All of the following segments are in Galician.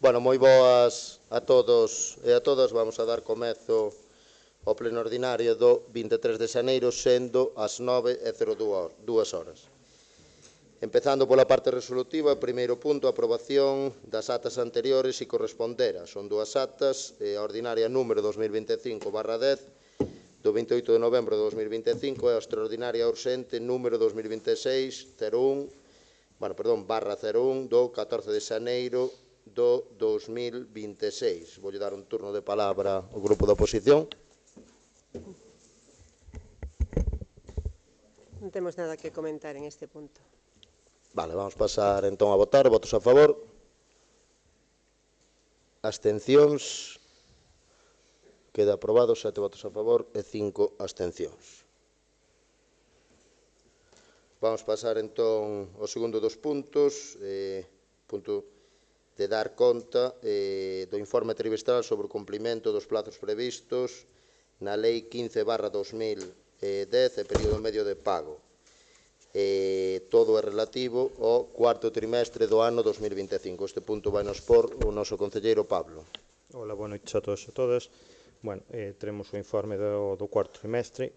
Bueno, moi boas a todos e a todas. Vamos a dar comezo ao pleno ordinario do 23 de xaneiro, sendo as 9:02 horas. Empezando pola parte resolutiva, primeiro punto, aprobación das actas anteriores e corresponderas. Son dúas actas, a ordinaria número 2025/10, do 28 de novembro de 2025 e a extraordinaria urxente número 2026/01, do 14 de xaneiro do 2026. Vou dar un turno de palabra ao grupo da oposición. Non temos nada que comentar en este punto. Vale, vamos pasar entón a votar. Votos a favor. Abstencións. Queda aprobado, 7 votos a favor e 5 abstencións. Vamos pasar entón ao segundo dos puntos, punto de dar conta do informe trimestral sobre o cumprimento dos plazos previstos na Lei 15/2010 e período medio de pago. Todo é relativo ao cuarto trimestre do ano 2025. Este punto vai nos por o noso concelleiro Pablo. Hola, boa noite a todos e a todas. Teremos o informe do cuarto trimestre,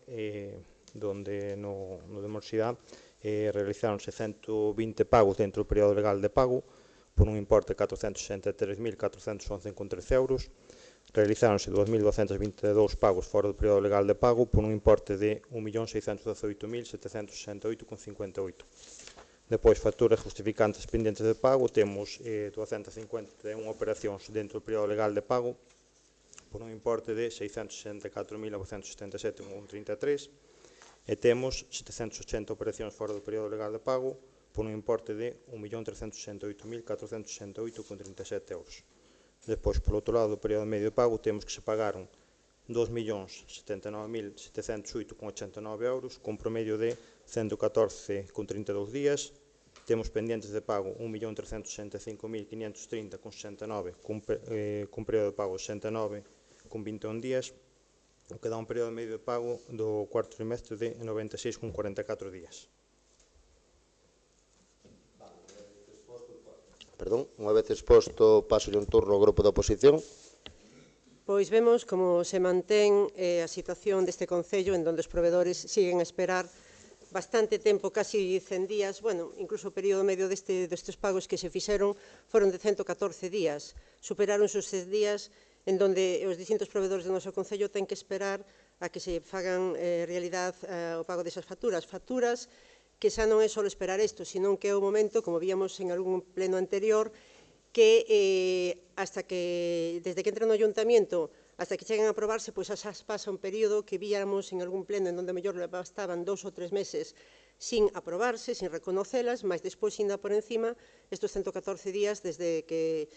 donde no de Morsidade realizáronse 120 pagos dentro do período legal de pago, por un importe de 463.411,13 euros. Realizáronse 2.222 pagos fora do período legal de pago por un importe de 1.618.768,58. Depois, facturas justificantes pendentes de pago, temos 251 operacións dentro do período legal de pago por un importe de 664.977,33 e temos 780 operacións fora do período legal de pago por un importe de 1.368.468,37 euros. Depois, por outro lado, do período medio de pago, temos que se pagaron 2.079.708,89 euros, con promedio de 114,32 días. Temos pendientes de pago 1.365.530,69, con período de pago 69,21 días, o que dá un período medio de pago do cuarto trimestre de 96,44 días. Unha vez exposto, paso un turno ao grupo da oposición. Pois vemos como se mantén a situación deste Concello en donde os provedores siguen a esperar bastante tempo, casi 100 días, incluso o período medio destes pagos que se fixeron foron de 114 días. Superaron os 100 días en donde os distintos provedores do noso Concello ten que esperar a que se fagan realidade o pago desas facturas. Facturas que xa non é só esperar isto, senón que é o momento, como víamos en algún pleno anterior, que desde que entra no Ayuntamiento hasta que cheguen a aprobarse, pois xa pasa un período que víamos en algún pleno en donde mellor bastaban 2 ou 3 meses sin aprobarse, sin reconocelas, mas despois, ainda por encima, estes 114 días desde que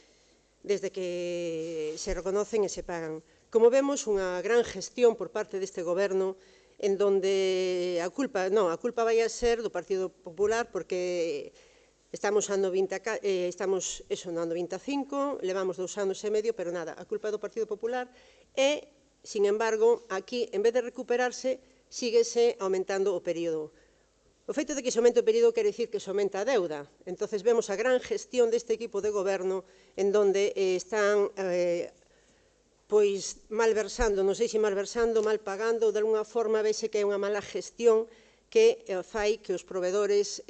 se reconocen e se pagan. Como vemos, unha gran gestión por parte deste Goberno en donde a culpa vai a ser do Partido Popular, porque estamos no ano 25, levamos 2 anos e medio, pero nada, a culpa é do Partido Popular e, sin embargo, aquí, en vez de recuperarse, síguese aumentando o período. O feito de que se aumente o período quere dicir que se aumenta a deuda. Entón, vemos a gran gestión deste equipo de goberno en donde están pois malversando, non sei se malversando, mal pagando, de alguna forma vese que é unha mala gestión que fai que os provedores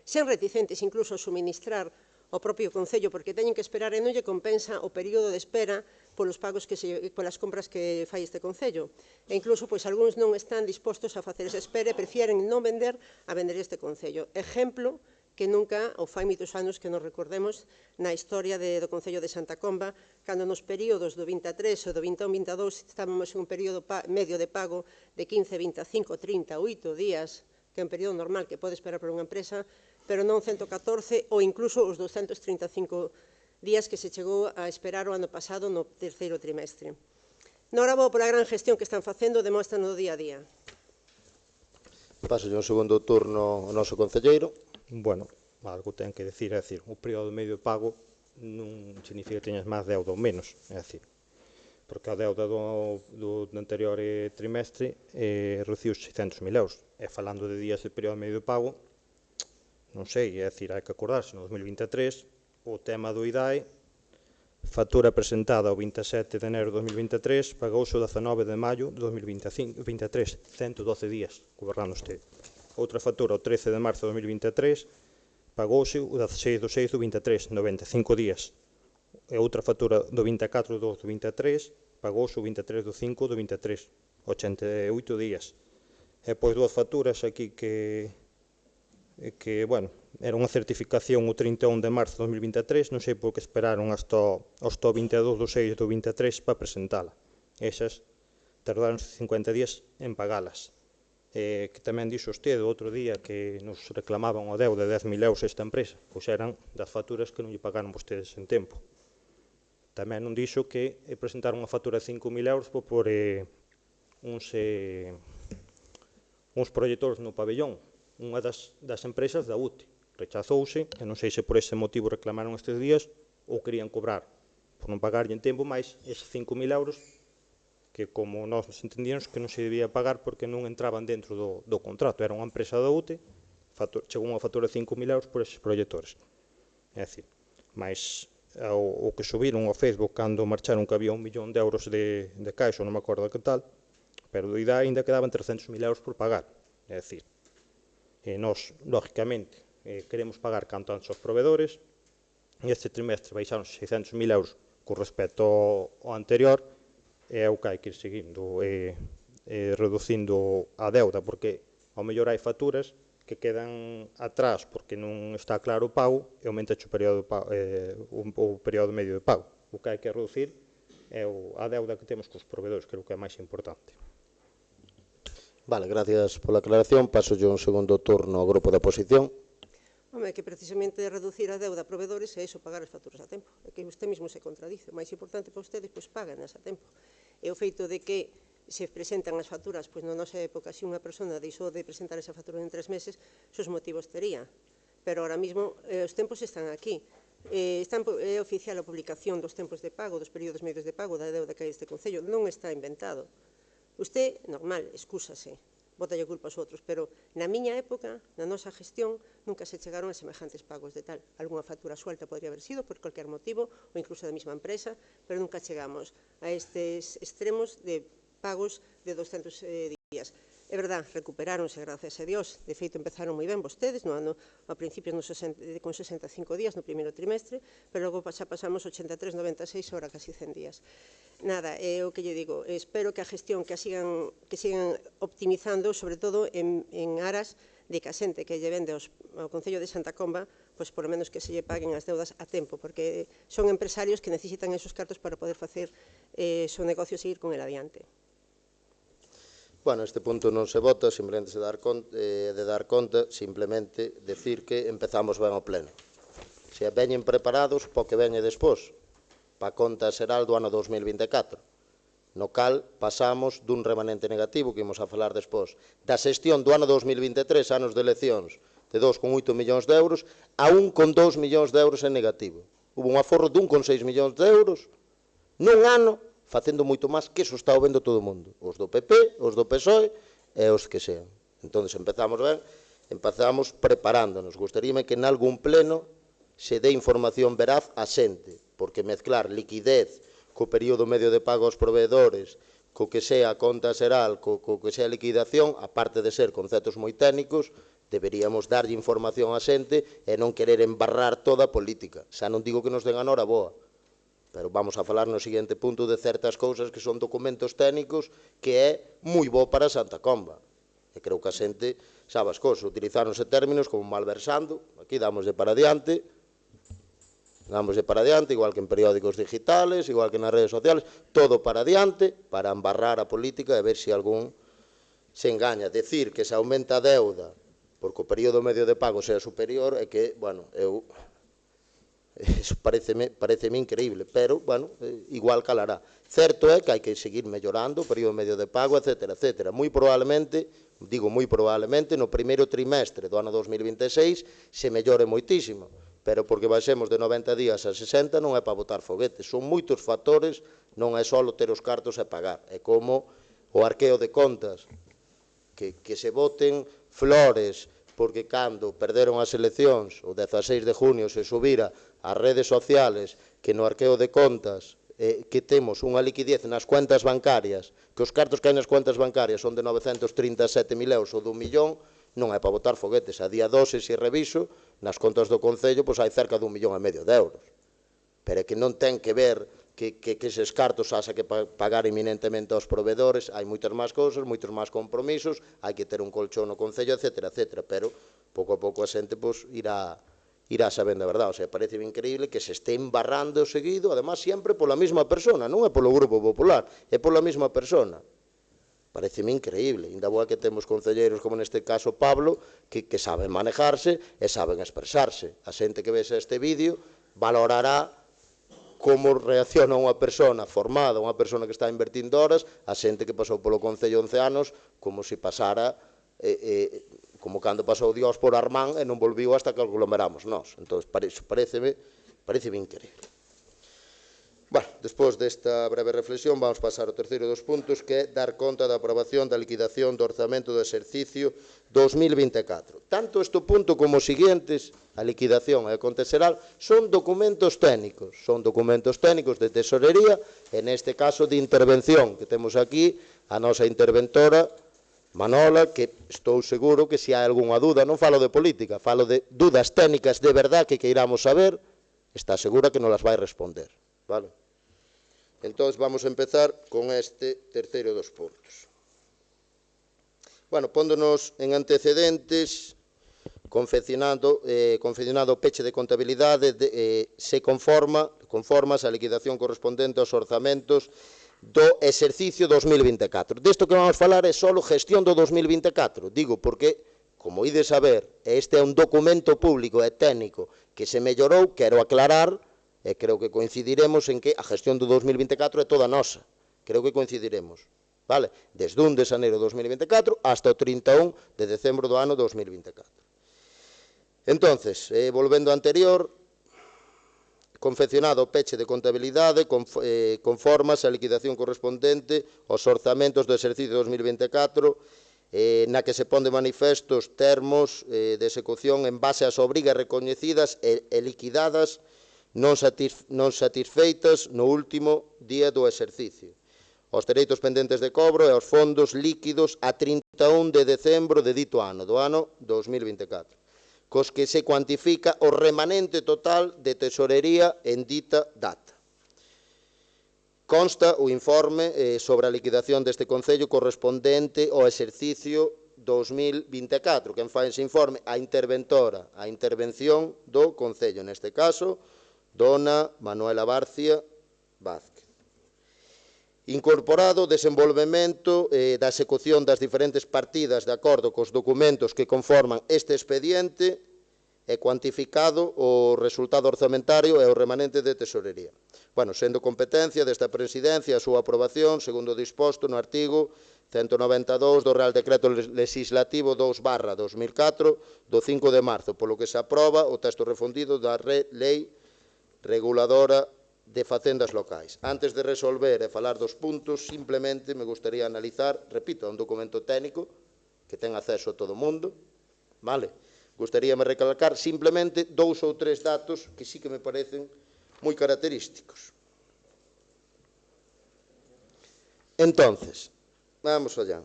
sean reticentes incluso a suministrar ao propio Concello, porque teñen que esperar e non lle compensa o período de espera polas compras que fai este Concello. E incluso, pois, algúns non están dispostos a facer esa espera e prefieren non vender a vender este Concello. Exemplo que nunca, ou fai moitos anos que nos recordemos na historia do Concello de Santa Comba, cando nos períodos do 23 ou do 21-22 estábamos en un período medio de pago de 15, 25, 38 días, que é un período normal que pode esperar por unha empresa, pero non 114 ou incluso os 235 días que se chegou a esperar o ano pasado no terceiro trimestre. Nora vou pola gran gestión que están facendo, demostran no día a día. Paso un segundo turno ao noso concelleiro. Algo ten que decir, o período medio de pago non significa que teñas máis deuda ou menos, porque a deuda do anterior trimestre reduciu 600.000 euros, e falando de días de período medio de pago, non sei, hai que acordarse, no 2023, o tema do IDAE factura presentada o 27 de enero de 2023, pagouse o 19 de maio de 2023, 112 días, gobernando este. Outra factura o 13 de marzo de 2023, pagouse o 16 de 6 do 23, 95 días. E outra factura do 24 de 2 do 23, pagouse o 23 do 5 do 23, 88 días. E pois dúas facturas aquí que bueno, era unha certificación o 31 de marzo de 2023, non sei por que esperaron hasta o 22 do 6 do 23 para presentala. Esas tardaron 50 días en pagalas. Que tamén dixo usted outro día que nos reclamaban o deuda de 10.000 euros esta empresa, pois eran das facturas que non lle pagaron vostedes en tempo. Tamén non dixo que presentaron unha factura de 5.000 euros por uns proxectores no pabellón, unha das empresas da UTE. Rechazouse, e non sei se por ese motivo reclamaron estes días ou querían cobrar por non pagarlle en tempo máis eses 5.000 euros que, como nós nos entendíamos, que non se debía pagar porque non entraban dentro do contrato. Era unha empresa da UTE, chegou unha factura de 5.000 euros por eses proxectores. É dicir, máis o que subiron ao Facebook cando marcharon que había 1 millón de euros de caixa, non me acordo que tal, pero do IDA ainda quedaban 300.000 euros por pagar. É dicir, nós, lógicamente, queremos pagar canto antes aos proveedores, e este trimestre baixaron 600.000 euros con respecto ao anterior, e é o que hai que ir seguindo, reducindo a deuda, porque ao mellor hai facturas que quedan atrás porque non está claro o pago e aumenta o período medio de pago. O que hai que reducir é a deuda que temos cos proveedores, creo que é máis importante. Vale, gracias pola aclaración. Paso yo un segundo turno ao grupo de oposición. Home, que precisamente reducir a deuda a proveedores é iso, pagar as facturas a tempo. É que usted mesmo se contradice. O máis importante para ustedes, pois páganas a tempo. E o feito de que se presentan as facturas, pois na nosa época, se unha persona deixou de presentar esa factura en 3 meses, os motivos tería. Pero ahora mesmo os tempos están aquí. É oficial a publicación dos tempos de pago, dos períodos medios de pago da deuda que hai este Concello. Non está inventado. Usted, normal, excúsase, botalle culpa aos outros, pero na miña época, na nosa gestión, nunca se chegaron a semejantes pagos de tal. Algúna factura suelta podría haber sido por cualquier motivo, ou incluso da mesma empresa, pero nunca chegamos a estes extremos de pagos de 200 días. É verdad, recuperáronse, gracias a Dios. De feito, empezaron moi ben vostedes, no ano, a principios con 65 días no primeiro trimestre, pero logo xa pasamos 83, 96, ahora casi 100 días. Nada, é o que lle digo, espero que a gestión que sigan optimizando, sobre todo en aras de que a xente que lle vende ao Concello de Santa Comba, pois por lo menos que se lle paguen as deudas a tempo, porque son empresarios que necesitan esos cartos para poder facer o seu negocio e seguir con el adiante. Bueno, este punto non se vota, simplemente de dar conta, simplemente decir que empezamos ben o pleno. Se veñen preparados, po que veñe despois, pa conta xeral do ano 2024, no cal pasamos dun remanente negativo, que imos a falar despois, da xestión do ano 2023, anos de eleccións, de 2,8 millóns de euros, a 1,2 millóns de euros en negativo. Hubo un aforro de 1,6 millóns de euros nun ano, facendo moito máis que eso está o vendo todo o mundo. Os do PP, os do PSOE e os que sean. Entón, empezamos ben, empezamos preparándonos. Gostaríame que en algún pleno se dé información veraz a xente, porque mezclar liquidez co período medio de pago aos proveedores, co que sea conta xeral, co que sea liquidación, aparte de ser conceptos moi técnicos, deberíamos darlle información a xente e non querer embarrar toda a política. Xa non digo que nos den a nora boa, pero vamos a falar no seguinte punto de certas cousas que son documentos técnicos que é moi bo para Santa Comba. E creo que a xente sabe as cousas, utilizáronse términos como malversando, aquí dámoslle para diante, igual que en periódicos digitales, igual que nas redes sociales, todo para diante, para embarrar a política e ver se algún se engaña. Decir que se aumenta a deuda porque o período medio de pago sea superior é que, bueno, eso pareceme increíble, pero, bueno, igual calará. Certo é que hai que seguir mellorando o período medio de pago, etcétera, etcétera. Moi probablemente, no primeiro trimestre do ano 2026 se mellore moitísimo, pero porque baixemos de 90 días a 60 non é para botar foguetes. Son moitos factores, non é só ter os cartos e pagar. É como o arqueo de contas, que se boten flores, porque cando perderon as eleccións, o 16 de junio se subira as redes sociales, que no arqueo de contas que temos unha liquidez nas cuentas bancarias, que os cartos que hai nas cuentas bancarias son de 937.000 euros ou de 1 millón, non é para botar foguetes. A día 12, se reviso, nas contas do Concello, pois hai cerca de 1,5 millón de euros. Pero é que non ten que ver que eses cartos haxa que pagar eminentemente aos proveedores, hai moitas máis cousas, moitos máis compromisos, hai que ter un colchón no Concello, etc. Pero, pouco a pouco, a xente irá sabendo a verdade. O sea, parece increíble que se este embarrando seguido, además, sempre pola mesma persona, non é polo Grupo Popular, é pola mesma persona. Pareceme increíble. Ainda boa que temos concelleiros, como neste caso Pablo, que saben manejarse e saben expresarse. A xente que vese este vídeo valorará como reacciona unha persona formada, unha persona que está invertindo horas, a xente que pasou polo Concello 11 anos, como se pasara, como cando pasou Dios por Armán e non volviu hasta que aglomeramos nós. Entón, pareceme increíble. Bueno, despois desta breve reflexión, vamos pasar ao terceiro dos puntos, que é dar conta da aprobación da liquidación do orzamento do exercicio 2024. Tanto este punto como os seguintes, a liquidación e a conta xeral, son documentos técnicos de tesorería, e neste caso de intervención, que temos aquí a nosa interventora, Manola, que estou seguro que se hai algunha dúda, non falo de política, falo de dúdas técnicas de verdad que queiramos saber, está segura que nos las vai responder. Vale? Entón, vamos a empezar con este terceiro dos puntos. Bueno, póndonos en antecedentes, confeccionado o peche de contabilidade, se conformas a liquidación correspondente aos orzamentos do exercicio 2024. Desto que vamos falar é só gestión do 2024. Digo porque, como ides saber, este é un documento público e técnico que se mellorou, quero aclarar, e creo que coincidiremos en que a gestión do 2024 é toda nosa. Creo que coincidiremos. Vale? Desde 1 de xaneiro de 2024 hasta o 31 de decembro do ano 2024. Entonces, volvendo ao anterior, confeccionado o peche de contabilidade, conformas a liquidación correspondente aos orzamentos do exercicio 2024, na que se pon de manifesto os termos de execución en base ás obrigas recoñecidas e liquidadas non satisfeitas no último día do exercicio, aos dereitos pendentes de cobro e aos fondos líquidos a 31 de decembro de dito ano, do ano 2024, cos que se cuantifica o remanente total de tesorería en dita data. Consta o informe sobre a liquidación deste Concello correspondente ao exercicio 2024, quen fai ese informe? A interventora, a intervención do Concello, neste caso, dona Manuela Barcia Vázquez. Incorporado o desenvolvemento da execución das diferentes partidas de acordo cos documentos que conforman este expediente e cuantificado o resultado orzamentario e o remanente de tesorería. Bueno, sendo competencia desta presidencia a súa aprobación, segundo disposto no artigo 192 do Real Decreto Legislativo 2/2004 do 5 de marzo, polo que se aproba o texto refundido da Lei Reguladora de Facendas Locais. Antes de resolver e falar dos puntos, simplemente me gustaría analizar, repito, un documento técnico que ten acceso a todo o mundo, vale? Gustaríame recalcar simplemente 2 ou 3 datos que sí que me parecen moi característicos. Entonces, vamos allá.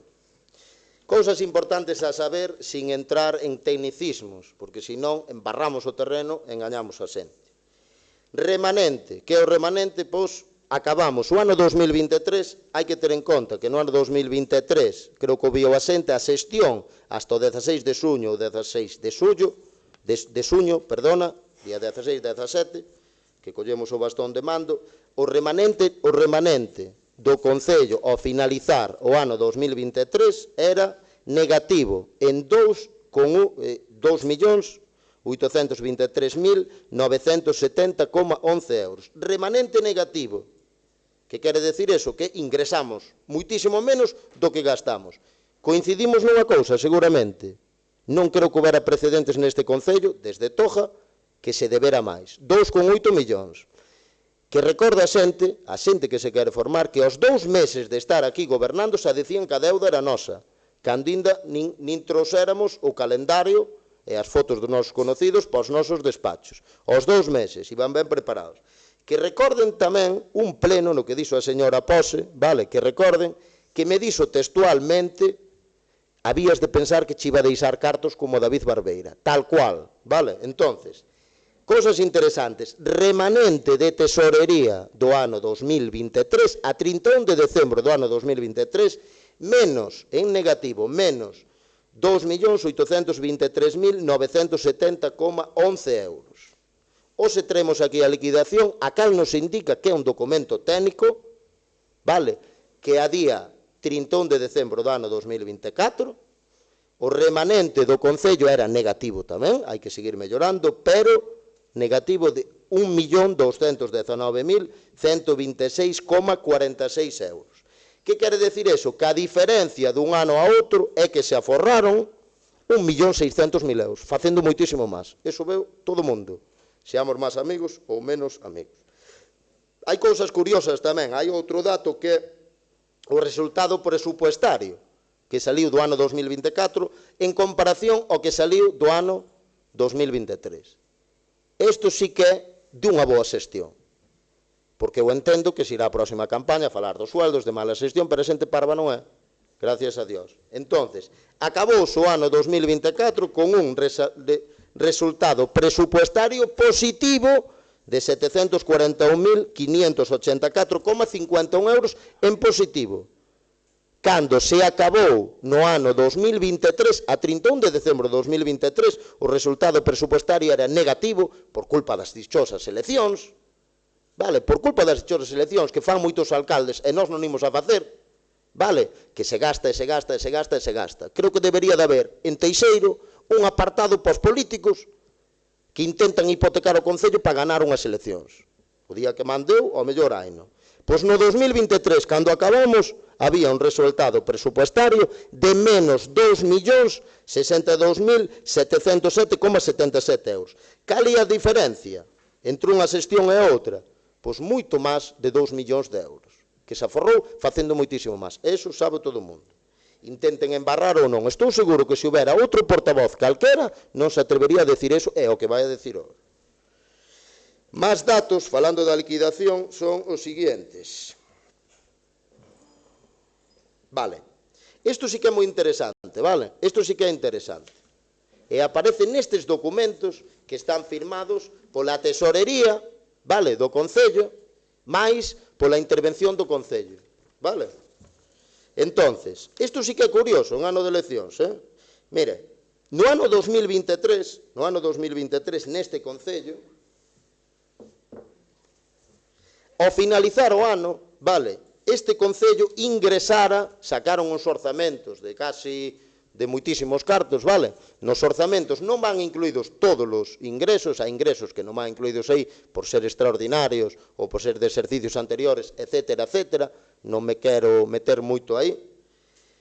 Cousas importantes a saber sin entrar en tecnicismos, porque senón embarramos o terreno e engañamos a xente. Remanente, que é o remanente? Pois acabamos o ano 2023, hai que ter en conta que no ano 2023, creo que o viu a xente, a xestión hasta o 16 de xuño ou 16 de xullo, día 16 e 17, que collemos o bastón de mando, o remanente do Concello ao finalizar o ano 2023 era negativo en 2.823.970,11 euros. Remanente negativo. Que quere decir eso? Que ingresamos moitísimo menos do que gastamos. Coincidimos nunha cousa, seguramente. Non creo que houbera precedentes neste Concello, desde Toja, que se debera máis. 2,8 millóns. Que recorda a xente que se quere formar, que aos 2 meses de estar aquí gobernando xa decían que a deuda era nosa, cando ainda nin trouxéramos o calendario e as fotos dos nosos conocidos para os nosos despachos. Aos 2 meses, iban ben preparados. Que recorden tamén un pleno, no que dixo a señora Pose, vale, que recorden que me dixo textualmente habías de pensar que che iba a deixar cartos como David Barbeira, tal cual, vale? Entonces, cosas interesantes, remanente de tesorería do ano 2023 a 31 de decembro do ano 2023, menos, en negativo, menos 2.823.970,11 euros. Hoxe tremos aquí a liquidación, a cal nos indica que é un documento técnico, vale, que a día 31 de decembro do ano 2024, o remanente do Concello era negativo tamén, hai que seguir mellorando, pero negativo de 1.219.126,46 euros. Que quere decir eso? Que a diferencia dun ano a outro é que se aforraron 1.600.000 euros, facendo moitísimo máis. Eso veo todo o mundo, seamos máis amigos ou menos amigos. Hai cousas curiosas tamén, hai outro dato que o resultado presupuestario que saliu do ano 2024 en comparación ao que saliu do ano 2023. Isto sí que é dunha boa xestión, porque eu entendo que se irá a próxima campaña a falar dos sueldos, de mala xestión, pero a xente parva non é, gracias a Dios. Entonces, acabou o ano 2024 con un resultado presupuestario positivo de 741.584,51 euros en positivo, cando se acabou no ano 2023, a 31 de decembro de 2023, o resultado presupuestario era negativo por culpa das dichosas eleccións, vale, por culpa das dichosas eleccións que fan moitos alcaldes e nós non imos a facer, vale, que se gasta e se gasta e se gasta e se gasta. Creo que debería de haber en Teixeiro un apartado para os políticos que intentan hipotecar o Concello para ganar unhas eleccións. O día que mandeu, ao mellor haino. Pois no 2023, cando acabamos, había un resultado presupuestario de menos 2.062.707,77 euros. Cal é a diferencia entre unha xestión e outra? Pois moito máis de 2 millóns de euros, que se aforrou facendo moitísimo máis. Eso sabe todo o mundo. Intenten embarrar ou non. Estou seguro que se houbera outro portavoz calquera non se atrevería a decir eso, é o que vai a decir hoxe. Más datos, falando da liquidación, son os seguintes. Vale. Isto sí que é moi interesante, vale? Isto sí que é interesante. E aparece nestes documentos que están firmados pola tesorería, vale, do Concello, máis pola intervención do Concello, vale? Entonces, isto sí que é curioso, un ano de eleccións, Mire, no ano 2023, neste Concello, ao finalizar o ano, vale, este Concello ingresara, sacaron uns orzamentos de casi de moitísimos cartos, vale? Nos orzamentos non van incluídos todos os ingresos, hai ingresos que non van incluídos aí por ser extraordinarios ou por ser de exercicios anteriores, etcétera, etcétera, non me quero meter moito aí,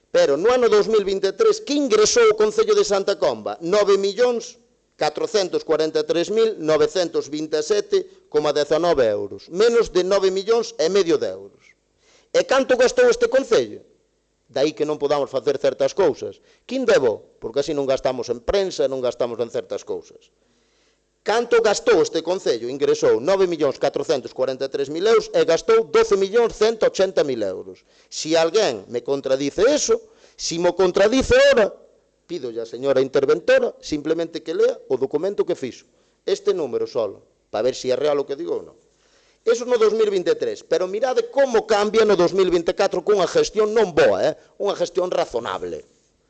pero no ano 2023, que ingresou o Concello de Santa Comba? 9.443.927,19 euros, menos de 9,5 millóns de euros. E canto gastou este Concello? Daí que non podamos facer certas cousas. Quín debo? Porque así non gastamos en prensa, non gastamos en certas cousas. Canto gastou este Concello? Ingresou 9.443.000 euros e gastou 12.180.000 euros. Se alguén me contradice eso, se mo contradice ora, pido a señora interventora simplemente que lea o documento que fixo. Este número solo, para ver se é real o que digo ou non. Eso no 2023, pero mirade como cambia no 2024 cunha gestión non boa, unha gestión razonable,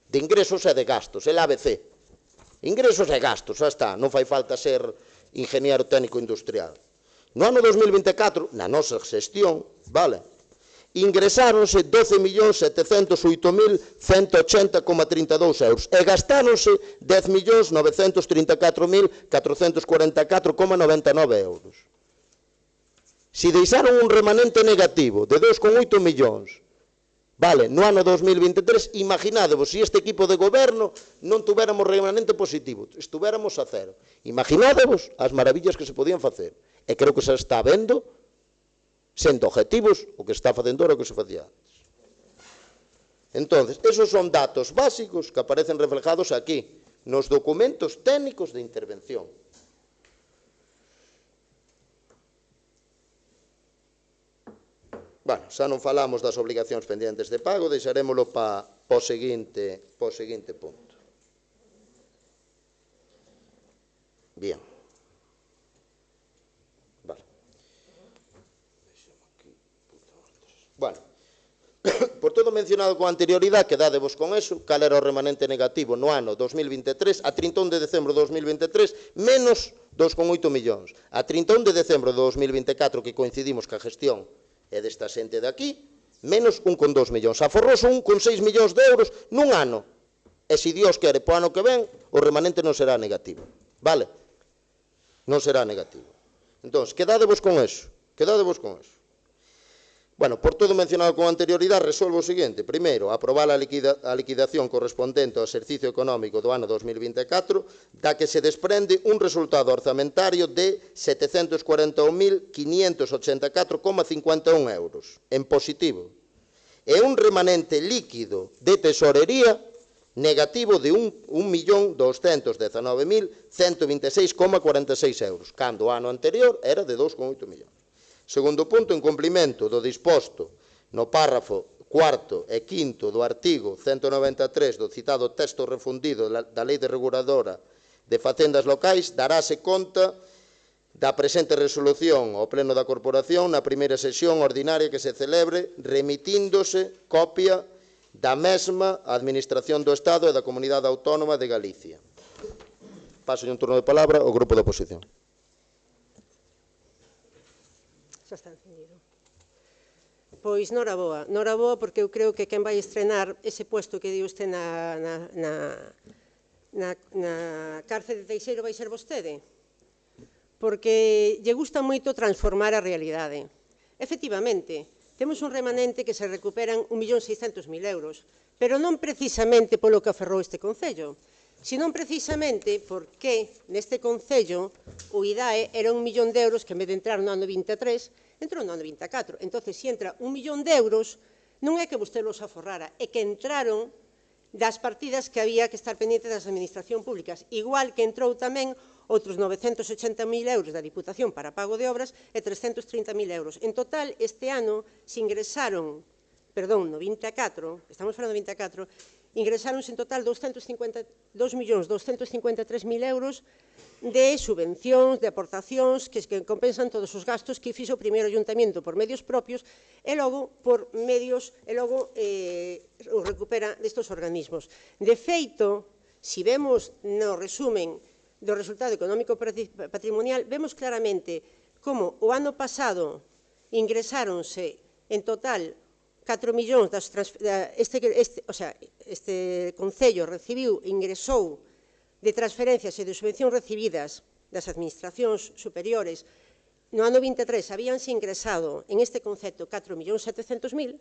de ingresos e de gastos, el ABC. Ingresos e gastos, xa está, non fai falta ser ingeniero técnico industrial. No ano 2024, na nosa gestión, vale, ingresáronse 12.708.180,32 euros e gastáronse 10.934.444,99 euros. Se deixaron un remanente negativo de 2,8 millóns, vale, no ano 2023, imaginádevos se este equipo de goberno non tuviéramos remanente positivo, estuviéramos a cero. Imaginádevos as maravillas que se podían facer. E creo que se está vendo, sendo objetivos, o que está facendo ahora o que se facía antes. Entonces, esos son datos básicos que aparecen reflejados aquí. nos documentos técnicos de intervención. Bueno, xa non falamos das obligacións pendientes de pago, deixarémolo para o seguinte punto. Bien. Vale. Bueno, por todo mencionado con anterioridade, quedádevos con eso, cal era o remanente negativo no ano 2023, a 31 de decembro de 2023, menos 2,8 millóns. A 31 de decembro de 2024, que coincidimos ca gestión e desta xente de aquí, menos 1,2 millóns. Aforroso 1,6 millóns de euros nun ano. E se Dios quere, po ano que ven, o remanente non será negativo. Vale? Non será negativo. Entón, quedádevos con eso. Quedádevos con eso. Bueno, por todo mencionado con anterioridade, resolvo o seguinte. Primeiro, aprobar a liquidación correspondente ao exercicio económico do ano 2024, da que se desprende un resultado orzamentario de 741.584,51 euros, en positivo, e un remanente líquido de tesorería negativo de 1.219.126,46 euros, cando o ano anterior era de 2,8 millóns. Segundo punto, en cumprimento do disposto no párrafo 4º e 5º do artigo 193 do citado texto refundido da Lei de Reguladora de Facendas Locais, darase conta da presente resolución ao Pleno da Corporación na primeira sesión ordinaria que se celebre, remitíndose copia da mesma á Administración do Estado e da Comunidade Autónoma de Galicia. Paso un turno de palabra ao Grupo da Oposición. Xa está encendido. Pois noraboa porque eu creo que quen vai estrenar ese puesto que di usted na cárcere de Teixeiro vai ser vostede, porque lle gusta moito transformar a realidade. Efectivamente, temos un remanente que se recuperan 1.600.000 euros, pero non precisamente polo que aferrou este Concello, senón precisamente porque neste Concello o IDAE era 1 millón de euros que en vez de entrar no ano 23, entrou no ano 24. Entón, se entra 1 millón de euros, non é que vostede los aforrara, é que entraron das partidas que había que estar pendientes das administracións públicas, igual que entrou tamén outros 980.000 euros da Diputación para pago de obras e 330.000 euros. En total, este ano se ingresaron, no 24, estamos falando do 24, ingresáronse en total 2.253.000 euros de subvencións, de aportacións que compensan todos os gastos que fixo o primeiro ayuntamento por medios propios e logo por medios o recupera destos organismos. De feito, se vemos no resumen do resultado económico patrimonial, vemos claramente como o ano pasado ingresáronse en total 4 millóns, este Concello recibiu e ingresou de transferencias e de subvencións recibidas das administracións superiores. No ano 23 habíanse ingresado en este concepto 4.700.000,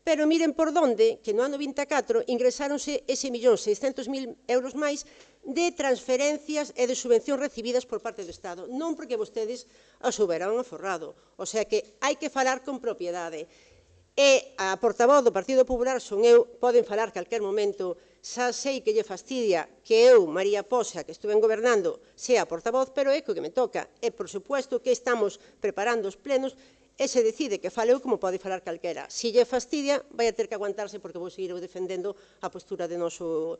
pero miren por donde que no ano 24 ingresáronse ese 1.600.000 euros máis de transferencias e de subvencións recibidas por parte do Estado, non porque vostedes as houberan aforrado. O sea que hai que falar con propiedade. E a portavoz do Partido Popular son eu, poden falar calquer momento, xa sei que lle fastidia que eu, María Poxa, que estuve gobernando, sea portavoz, pero é que me toca. E, por suposto, que estamos preparando os plenos e se decide que fale eu como pode falar calquera. Se lle fastidia, vai a ter que aguantarse porque vou seguir defendendo a postura de noso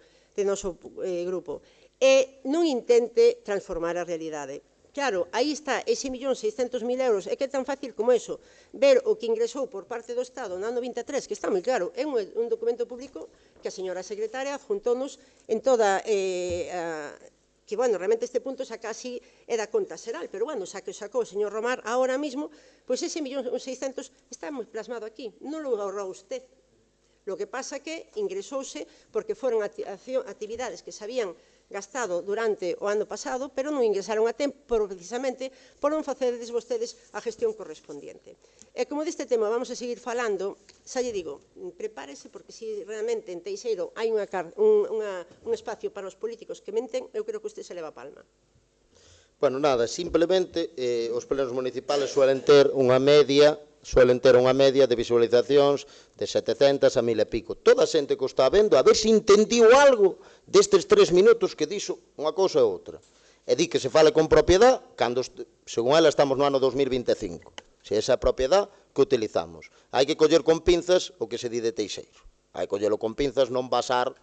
grupo. E non intente transformar a realidade. Claro, aí está ese 1.600.000 euros, é que é tan fácil como eso, ver o que ingresou por parte do Estado no ano 23, que está moi claro, é un documento público que a señora secretaria adjuntónos en toda, que, bueno, realmente este punto xa casi é da conta xeral, pero, bueno, xa que o sacou o señor Romar ahora mismo, pois ese 1.600.000 está moi plasmado aquí, non lo ahorrou usted. Lo que pasa que ingresouse porque foron actividades que se habían gastado durante o ano pasado, pero non ingresaron a tempo precisamente por non facedes vostedes a gestión correspondiente. E como deste tema vamos a seguir falando, xa lle digo, prepárese porque se realmente en Teixeiro hai un espacio para os políticos que menten, eu creo que usted se leva a palma. Bueno, nada, simplemente os plenos municipales suelen ter unha media suelen ter unha media de visualizacións de 700 a 1000 e pico. Toda a xente que o está vendo, a ver se entendiu algo destes 3 minutos que dixo unha cousa e outra. E di que se fale con propiedade, cando, según ela, estamos no ano 2025. Se esa é a propiedade que utilizamos. Hai que coller con pinzas o que se di de Teixeiro. Hai que collelo con pinzas, non basar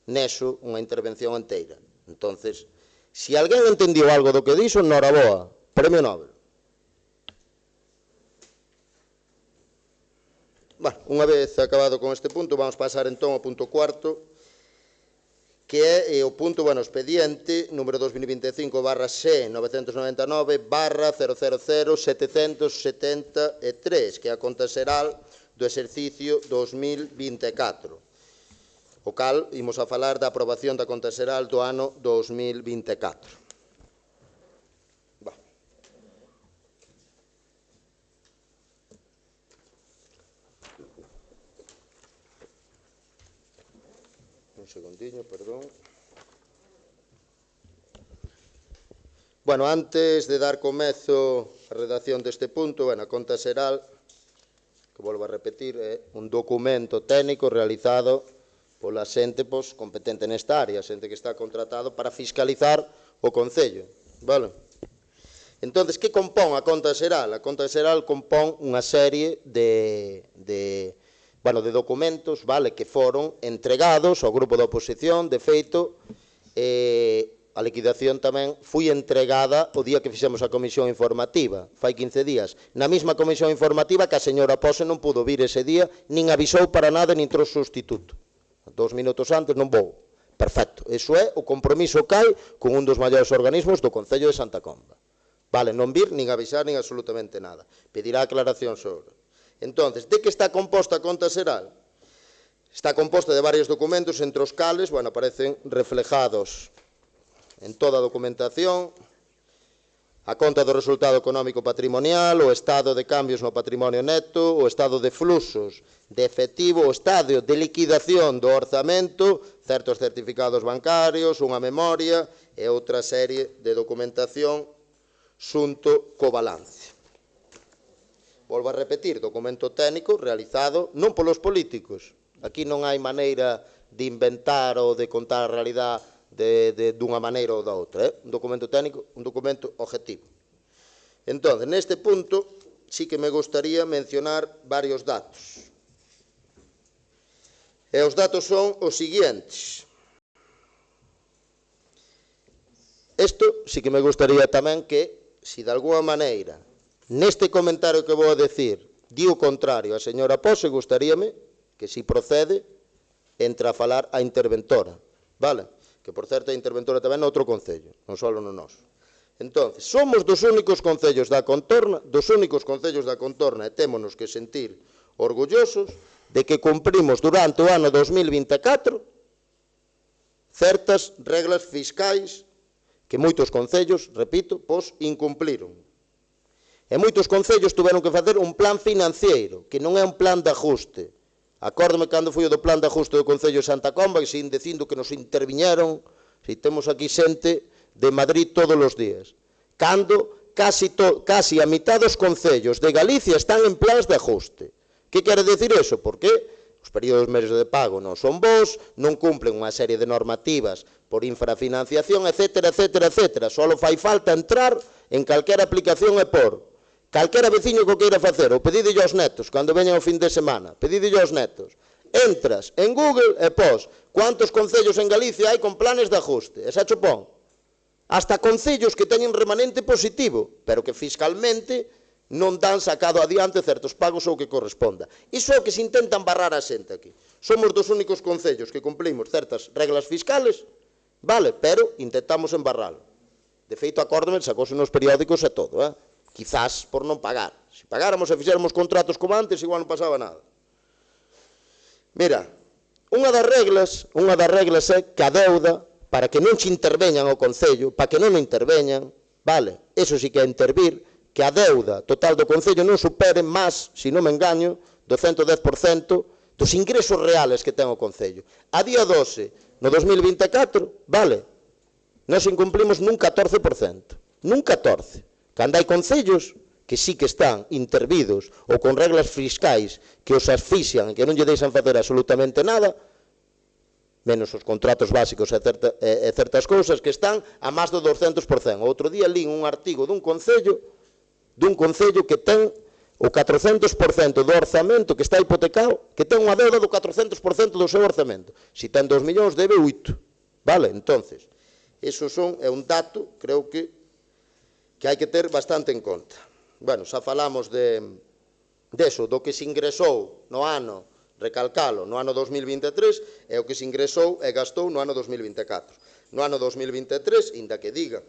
neso unha intervención inteira. Entonces, se alguén entendiu algo do que dixo, noraboa, Premio Nobel. Bueno, unha vez acabado con este punto, vamos pasar entón ao punto cuarto, que é o punto, expediente número 2025/C 999/000-773, que é a conta xeral do exercicio 2024. O cal, imos a falar da aprobación da conta xeral do ano 2024. Un segundiño, perdón. Antes de dar comezo a redacción deste punto, a conta xeral, que volvo a repetir, é un documento técnico realizado pola xente competente nesta área, xente que está contratado para fiscalizar o Concello. Entón, que compón a conta xeral? A conta xeral compón unha serie de documentos que foron entregados ao grupo da oposición. De feito, a liquidación tamén foi entregada o día que fixemos a comisión informativa, fai 15 días. Na mesma comisión informativa que a señora Pose non pudo vir ese día, nin avisou para nada, nin trouxe sustituto. 2 minutos antes non vou. Perfecto. Iso é o compromiso que hai con un dos maiores organismos do Concello de Santa Comba. Non vir, nin avisar, nin absolutamente nada. Pedirá aclaración sobre. Entón, de que está composta a conta xeral? Está composta de varios documentos, entre os cales, aparecen reflejados en toda a documentación a conta do resultado económico patrimonial, o estado de cambios no patrimonio neto, o estado de fluxos de efectivo, o estado de liquidación do orzamento, certos certificados bancarios, unha memoria e outra serie de documentación xunto co balance. Volvo a repetir, documento técnico realizado non polos políticos. Aquí non hai maneira de inventar ou de contar a realidade dunha maneira ou da outra. Un documento técnico, un documento objetivo. Entón, neste punto, sí que me gustaría mencionar varios datos. E os datos son os seguintes. Isto sí que me gustaría tamén que, se de alguna maneira, neste comentario que vou a decir, di o contrario a señora Pose, gustaríame que, se procede, entre a falar a interventora. Que, por certo, a interventora tamén noutro concello, non só no noso. Entón, somos dos únicos concellos da contorna, e témonos que sentir orgullosos de que cumprimos durante o ano 2024 certas reglas fiscais que moitos concellos, repito, incumpliron. E moitos concellos tuveron que facer un plan financiero, que non é un plan de ajuste. Acórdome cando foi o do plan de ajuste do Concello de Santa Comba, que sin dicindo que nos interviñeron, se temos aquí xente de Madrid todos os días. Cando casi a mitad dos concellos de Galicia están en plans de ajuste. Que quere decir eso? Porque os períodos meses de pago non son bons, non cumplen unha serie de normativas por infrafinanciación, etc. Só fai falta entrar en calquera aplicación e por calquera veciño que o queira facer, ou pedidille aos netos, cando veñan o fin de semana, pedidille aos netos, entras en Google e pos cuántos concellos en Galicia hai con planes de ajuste, e xa cho pon. Hasta concellos que teñen remanente positivo, pero que fiscalmente non dan sacado adiante certos pagos ou que corresponda. Iso é o que se intentan barrar a xente aquí. Somos dos únicos concellos que cumplimos certas reglas fiscales, pero intentamos embarralo. De feito, acórdome, sacouse nos periódicos e todo, quizás por non pagar. Se pagáramos e fixéramos contratos como antes, igual non pasaba nada. Mira, unha das reglas é que a deuda, para que non se interveñan ao Concello, para que non interveñan, eso sí que é intervir, que a deuda total do Concello non supere máis, se non me engaño, do 110% dos ingresos reales que ten o Concello. A día 12, no 2024, nós incumplimos nun 14%. Nun 14%. Cando hai concellos que sí que están intervidos ou con reglas fiscais que os asfixian e que non lle deixan facer absolutamente nada, menos os contratos básicos e certas cousas que están a máis do 200%. O outro día lín un artigo dun concello que ten o 400% do orzamento que está hipotecado, que ten unha deuda do 400% do seu orzamento. Se ten 2 millóns, debe 8. Vale? Entonces, eso é un dato, creo que hai que ter bastante en conta. Bueno, xa falamos deso, do que se ingresou no ano, recalcalo, no ano 2023, e o que se ingresou e gastou no ano 2024. No ano 2023, inda que diga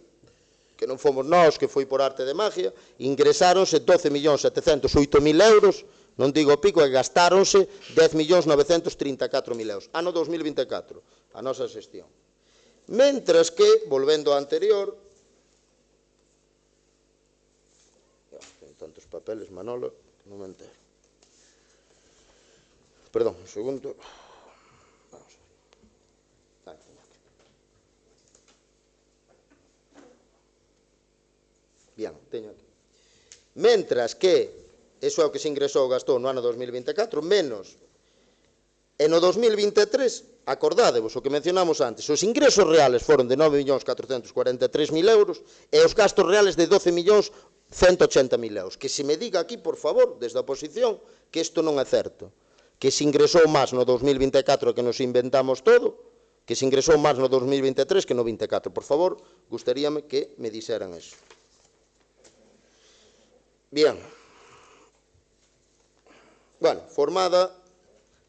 que non fomos nós, que foi por arte de magia, ingresáronse 12.708.000 euros, non digo pico, e gastáronse 10.934.000 euros. Ano 2024, a nosa xestión. Mentras que, volvendo ao anterior, ten tantos papeles, Manolo, que non me entero. Perdón, un segundo. Vamos a ver. Bien, teño aquí. Mentras que, eso é o que se ingresou ou gastou no ano 2024, menos, e no 2023, acordádevos o que mencionamos antes, os ingresos reales foron de 9.443.000 euros e os gastos reales de 12.180.000 euros. Que se me diga aquí, por favor, desde a oposición, que isto non é certo. Que se ingresou máis no 2024 que nos inventamos todo, que se ingresou máis no 2023 que no 2024. Por favor, gustaríame que me dixeran eso. Bien. Bueno, formada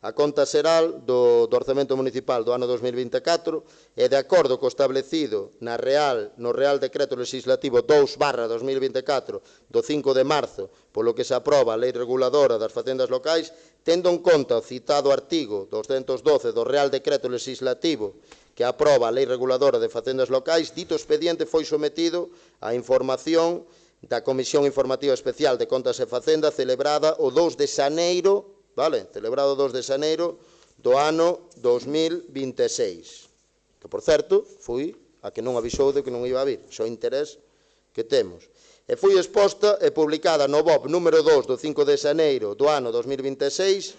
a conta xeral do orzamento municipal do ano 2024 e de acordo co establecido no Real Decreto Legislativo 2/2024 do 5 de marzo, polo que se aproba a Lei Reguladora das Facendas Locais, tendo en conta o citado artigo 212 do Real Decreto Legislativo que aproba a Lei Reguladora de Facendas Locais, dito expediente foi sometido á información da Comisión Informativa Especial de Contas e Facenda celebrada o 2 de xaneiro, celebrado o 2 de xaneiro do ano 2026. Que, por certo, fui a que non avisou de que non iba a vir, xo interés que temos. E foi exposta e publicada no BOP número 2 do 5 de xaneiro do ano 2026,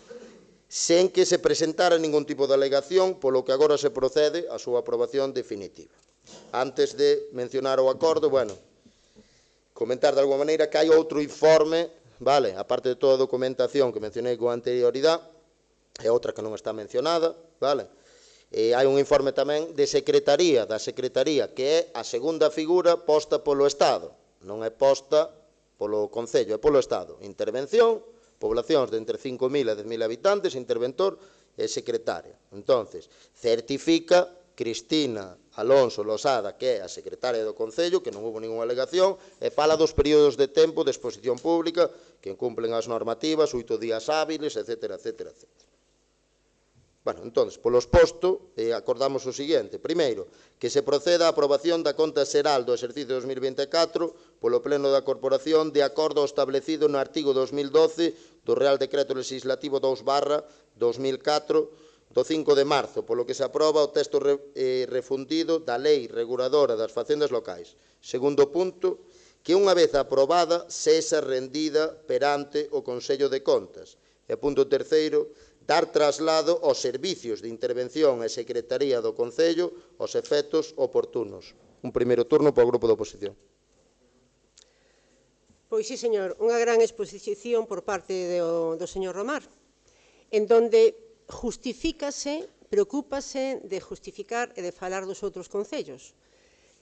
sen que se presentara ningún tipo de alegación, polo que agora se procede á súa aprobación definitiva. Antes de mencionar o acordo, comentar de alguma maneira que hai outro informe, aparte de toda a documentación que mencionei con anterioridade, e outra que non está mencionada, hai un informe tamén da Secretaría, que é a segunda figura posta polo Estado, non é posta polo Concello, é polo Estado. Intervención, poblacións de entre 5.000 e 10.000 habitantes, interventor e secretaria. Entonces, certifica Cristina Alonso Losada, que é a secretaria do Concello, que non houve ninguna alegación, e fala dos períodos de tempo de exposición pública que incumplen as normativas, 8 días hábiles, etc. Entón, polo exposto, acordamos o seguinte. Primeiro, que se proceda á aprobación da conta xeral do exercicio 2024 polo Pleno da Corporación de acordo ao establecido no artigo 2012 do Real Decreto Legislativo 2/2004 do 5 de marzo, polo que se aproba o texto refundido da Lei Reguladora das Facendas Locais. Segundo punto, que unha vez aprobada sexa rendida perante o Consello de Contas. E punto terceiro, dar traslado aos servicios de intervención e secretaría do Concello aos efectos oportunos. Un primeiro turno para o grupo da oposición. Pois sí, señor, unha gran exposición por parte do señor Romar, en donde justifícase, preocúpase de justificar e de falar dos outros concellos.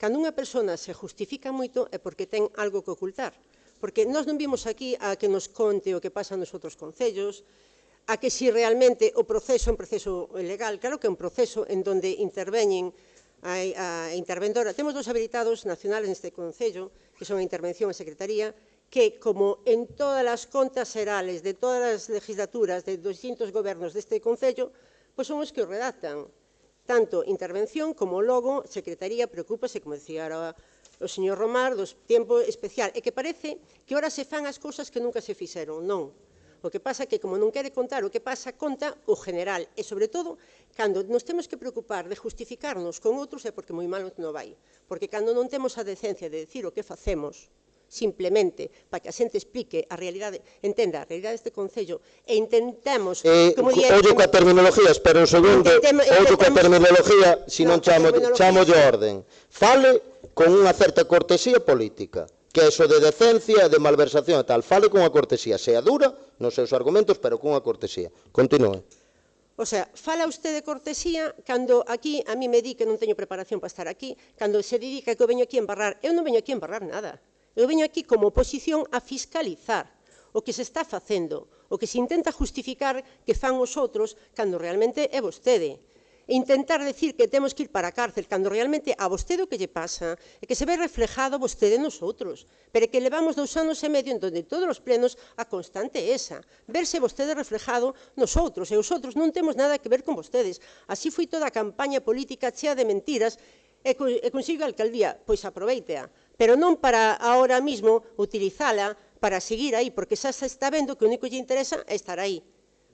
Cando unha persona se justifica moito é porque ten algo que ocultar, porque nós non vimos aquí a que nos conte o que pasa nos outros concellos, a que si realmente o proceso é un proceso legal, claro que é un proceso en donde interveñen a interventora. Temos dos habilitados nacionales neste concello, que son a Intervención e Secretaría, que, como en todas as contas xerales de todas as legislaturas de distintos gobernos deste Concello, pois son os que o redactan. Tanto Intervención como logo Secretaría preocúpase, como decía ahora o señor Romar, do tempo especial. E que parece que ahora se fan as cousas que nunca se fixeron. Non. O que pasa é que, como non quere contar o que pasa, conta o general. E, sobre todo, cando nos temos que preocupar de justificarnos con outros é porque moi mal non vai. Porque cando non temos a decencia de decir o que facemos, simplemente, para que a xente explique a realidade, entenda a realidade deste Concello, e intentemos, Ollo coa terminología, espera un segundo, ollo coa terminología, se non chamo de orden. Fale con unha certa cortesía política, que é iso de decencia, de malversación e tal. Fale con unha cortesía, sea dura nos seus argumentos, pero con unha cortesía. Continúe. O sea, fala usted de cortesía cando aquí a mí me di que non teño preparación para estar aquí, cando se dedica que eu veño aquí a embarrar. Eu non veño aquí a embarrar nada. Eu veño aquí como oposición a fiscalizar o que se está facendo, o que se intenta justificar que fan os outros cando realmente é vostede. Intentar decir que temos que ir para a cárcel cando realmente a vostede o que lle pasa é que se ve reflejado vostede nos outros, pero que levamos 2 anos e medio en donde todos os plenos a constante é esa, verse vostede reflejado nos outros, e os outros non temos nada que ver con vostedes. Así foi toda a campaña política chea de mentiras e consigo a alcaldía, pois aproveitea, pero non para ahora mismo utilizala para seguir aí, porque xa se está vendo que o único que lle interesa é estar aí,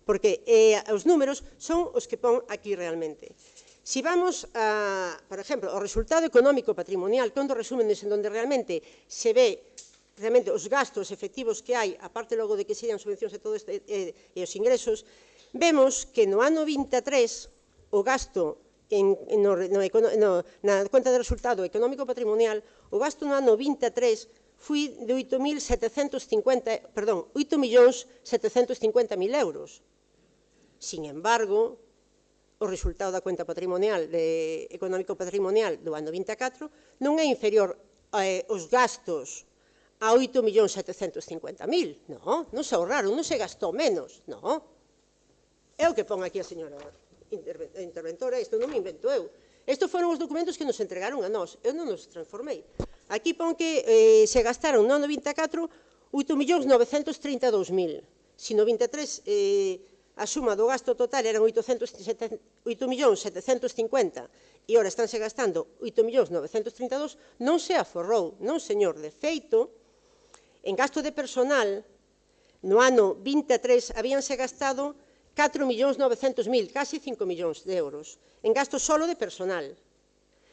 porque os números son os que pon aquí realmente. Si vamos, por exemplo, ao resultado económico patrimonial, que é un dos resúmenes en donde realmente se ve realmente os gastos efectivos que hai, aparte logo de que sean subvencións e todo este, e os ingresos, vemos que no ano 23 o gasto na conta de resultado económico patrimonial, o gasto no ano 23 foi de 8.750.000 euros. Sin embargo, o resultado da conta patrimonial económico patrimonial do ano 24 non é inferior aos gastos a 8.750.000. Non se ahorraron, non se gastou menos. Non. É o que pon aquí a señora interventora, isto non me invento eu. Estos foron os documentos que nos entregaron a nós. Eu non nos transformei. Aquí pon que se gastaron no ano 24 8.932.000. Si no 23 a suma do gasto total eran 8.750.000 e ora estánse gastando 8.932.000, non se aforrou, non señor. De feito, en gasto de personal, no ano 23 habíanse gastado 4.900.000, casi 5 millóns de euros, en gasto solo de personal.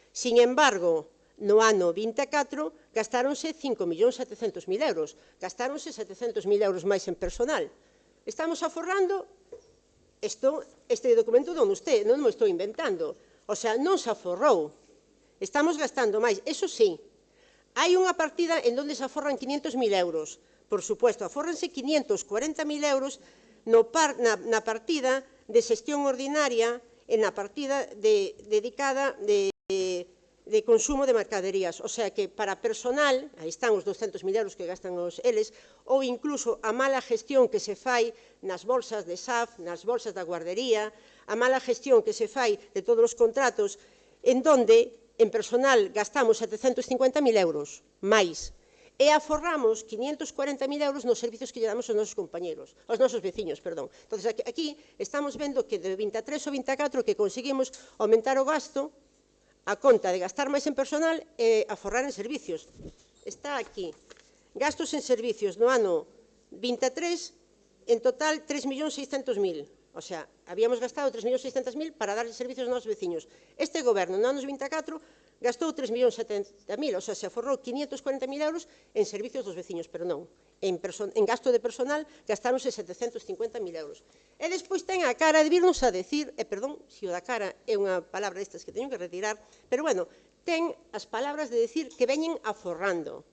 Sin embargo, no ano 24 gastáronse 5.700.000 euros, gastáronse 700.000 euros máis en personal. Estamos aforrando, este documento non usted, non me estou inventando, o sea, non se aforrou, estamos gastando máis. Eso sí, hai unha partida en donde se aforran 500.000 euros, por supuesto, aforranse 540.000 euros na partida de xestión ordinaria e na partida dedicada de consumo de mercaderías. O sea que para personal, aí están os 200.000 euros que gastan eles, ou incluso a mala gestión que se fai nas bolsas de SAF, nas bolsas da guardería, a mala gestión que se fai de todos os contratos, en donde en personal gastamos 750.000 euros máis, e aforramos 540.000 euros nos servicios que lle damos aos nosos compañeros, aos nosos veciños, perdón. Entón, aquí estamos vendo que de 23 ao 24 que conseguimos aumentar o gasto a conta de gastar máis en personal e aforrar en servicios. Está aquí. Gastos en servicios no ano 23, en total 3.600.000. O sea, habíamos gastado 3.600.000 para dar servicios aos nosos veciños. Este goberno, no ano 24, gastou 3.070.000, o sea, se aforrou 540.000 euros en servicios dos veciños, pero non. En gasto de personal gastáronse 750.000 euros. E despois ten a cara de virnos a decir, e perdón, se o da cara é unha palabra destas que teño que retirar, pero bueno, ten as palabras de decir que veñen aforrando.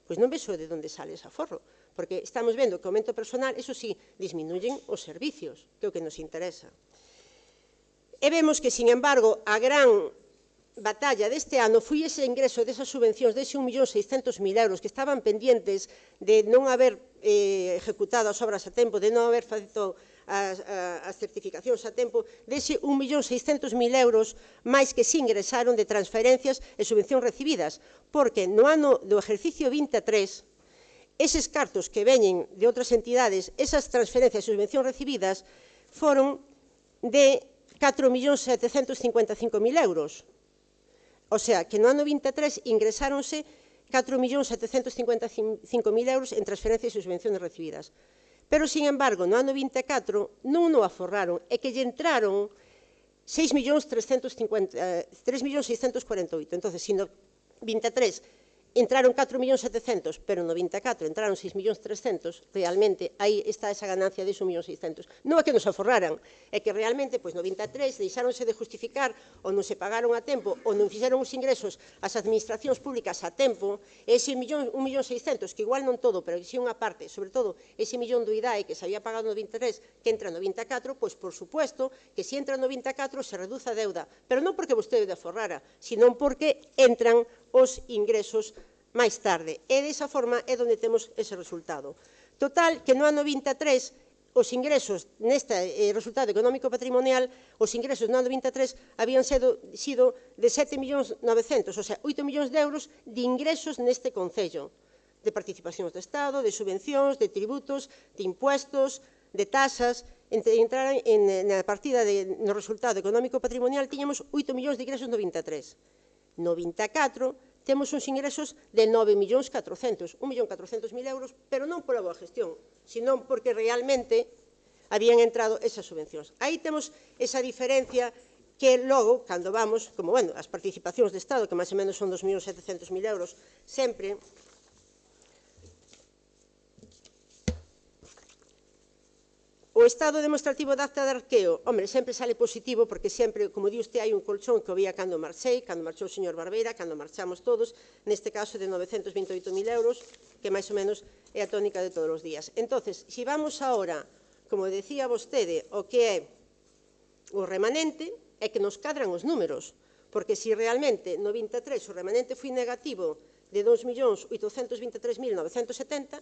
Pois non vexo de onde sale ese aforro, porque estamos vendo que o aumento personal, eso sí, disminuyen os servicios, que é o que nos interesa. E vemos que, sin embargo, a gran batalla deste ano foi ese ingreso desas subvencións de 1.600.000 euros que estaban pendientes de non haber ejecutado as obras a tempo, de non haber feito as certificacións a tempo, dese 1.600.000 euros máis que se ingresaron de transferencias e subvencións recibidas, porque no ano do ejercicio 23, eses cartos que veñen de outras entidades, esas transferencias e subvencións recibidas, foron de 4.755.000 euros. O sea, que no ano 23 ingresáronse 4.755.000 euros en transferencias e subvencións recibidas. Pero, sin embargo, no ano 24 non o aforraron e que lle entraron 3.648.000. Entón, se no 23 entraron 4.700.000, pero no 24 entraron 6.300.000, realmente aí está esa ganancia de 1.600.000. Non é que nos aforraran, é que realmente no 23 deixáronse de justificar ou non se pagaron a tempo ou non fixeron os ingresos ás administracións públicas a tempo, ese 1.600.000, que igual non todo, pero si unha parte, sobre todo ese millón do IDAE que se había pagado no 23, que entra no 24, pois por supuesto que se entra no 24 se reduce a deuda, pero non porque vostede aforrara, sino porque entran os ingresos máis tarde. E desa forma é onde temos ese resultado. Total, que no ano 23, os ingresos neste resultado económico patrimonial, os ingresos no ano 23 habían sido de 7.900.000, o sea, 8 millóns de euros de ingresos neste concello, de participacións do Estado, de subvencións, de tributos, de impuestos, de tasas. Entrar na partida no resultado económico patrimonial tiñamos 8 millóns de ingresos no 23. No 24 temos uns ingresos de 9.400.000, 1.400.000 euros, pero non pola boa gestión, senón porque realmente habían entrado esas subvencións. Aí temos esa diferencia que logo, cando vamos, como, bueno, as participacións de Estado, que máis ou menos son 2.700.000 euros, sempre o estado demostrativo de acta de arqueo, hombre, sempre sale positivo, porque sempre, como di usted, hai un colchón que había cando marchei, cando marchou o señor Barbeira, cando marchamos todos, neste caso de 928.000 euros, que máis ou menos é a tónica de todos os días. Entonces, se vamos agora, como decía vostede, o que é o remanente, é que nos cadran os números, porque se realmente no 23 o remanente foi negativo de 2.823.970,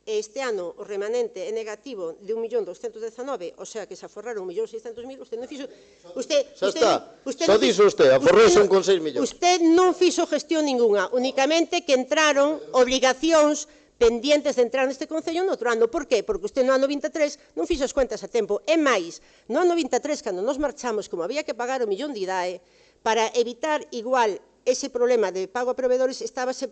este ano o remanente é negativo de 1.219.000, o sea que se aforraron 1.600.000, usted non fixo... Xa está, só dixo usted, aforrouse con 6 millóns. Usted non fixo gestión ninguna, únicamente que entraron obligacións pendientes de entrar neste Concello no outro ano. Por qué? Porque usted no ano 23 non fixo as cuentas a tempo. É máis, no ano 23, cando nos marchamos, como había que pagar o millón de IDAE, para evitar igual ese problema de pago a proveedores, estábase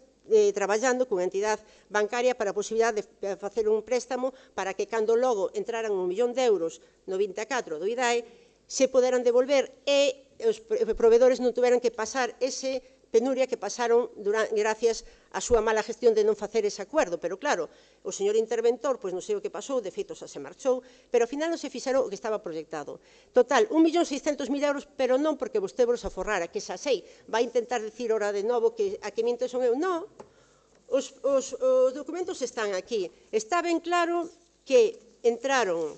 traballando cunha entidade bancaria para a posibilidade de facer un préstamo para que cando logo entraran 1 millón de euros no 24 do IDAE se poderan devolver e os proveedores non tuveran que pasar ese penuria que pasaron gracias á súa mala gestión de non facer ese acuerdo. Pero claro, o señor interventor, pois non sei o que pasou, de feito xa se marchou, pero ao final non se fixeron o que estaba proyectado. Total, 1.600.000 euros, pero non porque vostede vos aforrara, que xa sei, vai intentar dicir ora de novo que a que minto son eu. Non, os documentos están aquí. Está ben claro que entraron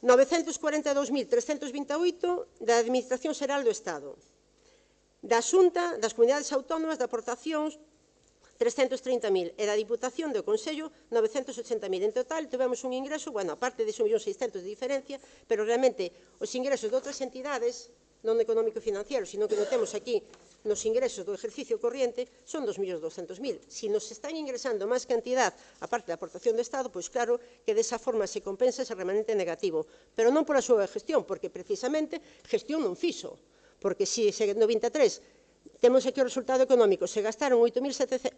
942.328 da Administración Xeral do Estado, da Xunta, das Comunidades Autónomas, de aportacións 330.000 e da Diputación do Consello 980.000. En total, tivemos un ingreso, bueno, aparte de 1.600.000 de diferencia, pero realmente os ingresos de outras entidades, non económico-financiero, sino que notemos aquí nos ingresos do exercicio corriente, son 2.200.000. Si nos están ingresando máis cantidad, aparte da aportación do Estado, pois claro que desa forma se compensa ese remanente negativo, pero non pola súa gestión, porque precisamente gestión non fixo. Porque se no 23 temos aquí o resultado económico, se gastaron 8.700.000,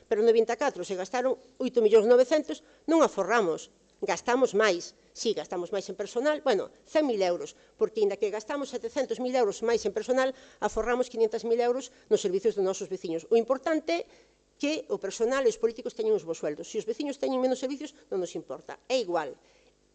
pero no 24 se gastaron 8.900.000, non aforramos, gastamos máis. Si, gastamos máis en personal, bueno, 100.000 euros, porque inda que gastamos 700.000 euros máis en personal, aforramos 500.000 euros nos servicios dos nosos veciños. O importante é que o personal e os políticos teñen os bons sueldos. Se os veciños teñen menos servicios, non nos importa, é igual.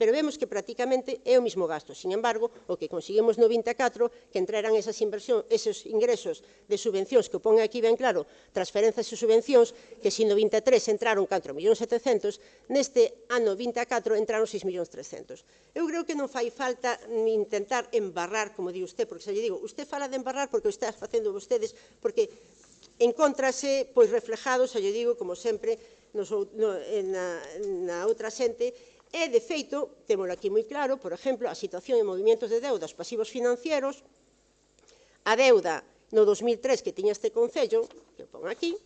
Pero vemos que prácticamente é o mismo gasto. Sin embargo, o que conseguimos no 24, que entraran esos ingresos de subvencións, que o pon aquí ben claro, transferencias e subvencións, que se no 23 entraron 4.700.000, neste ano 24 entraron 6.300.000. Eu creo que non fai falta ni intentar embarrar, como di usted, porque se lle digo, usted fala de embarrar porque o está facendo vostedes, porque encóntrase pois reflejado, se lle digo, como sempre, na outra xente. E, de feito, témolo aquí moi claro, por exemplo, a situación en movimentos de deudas pasivos financieros, a deuda no 2003 que tiña este Concello, que o pon aquí,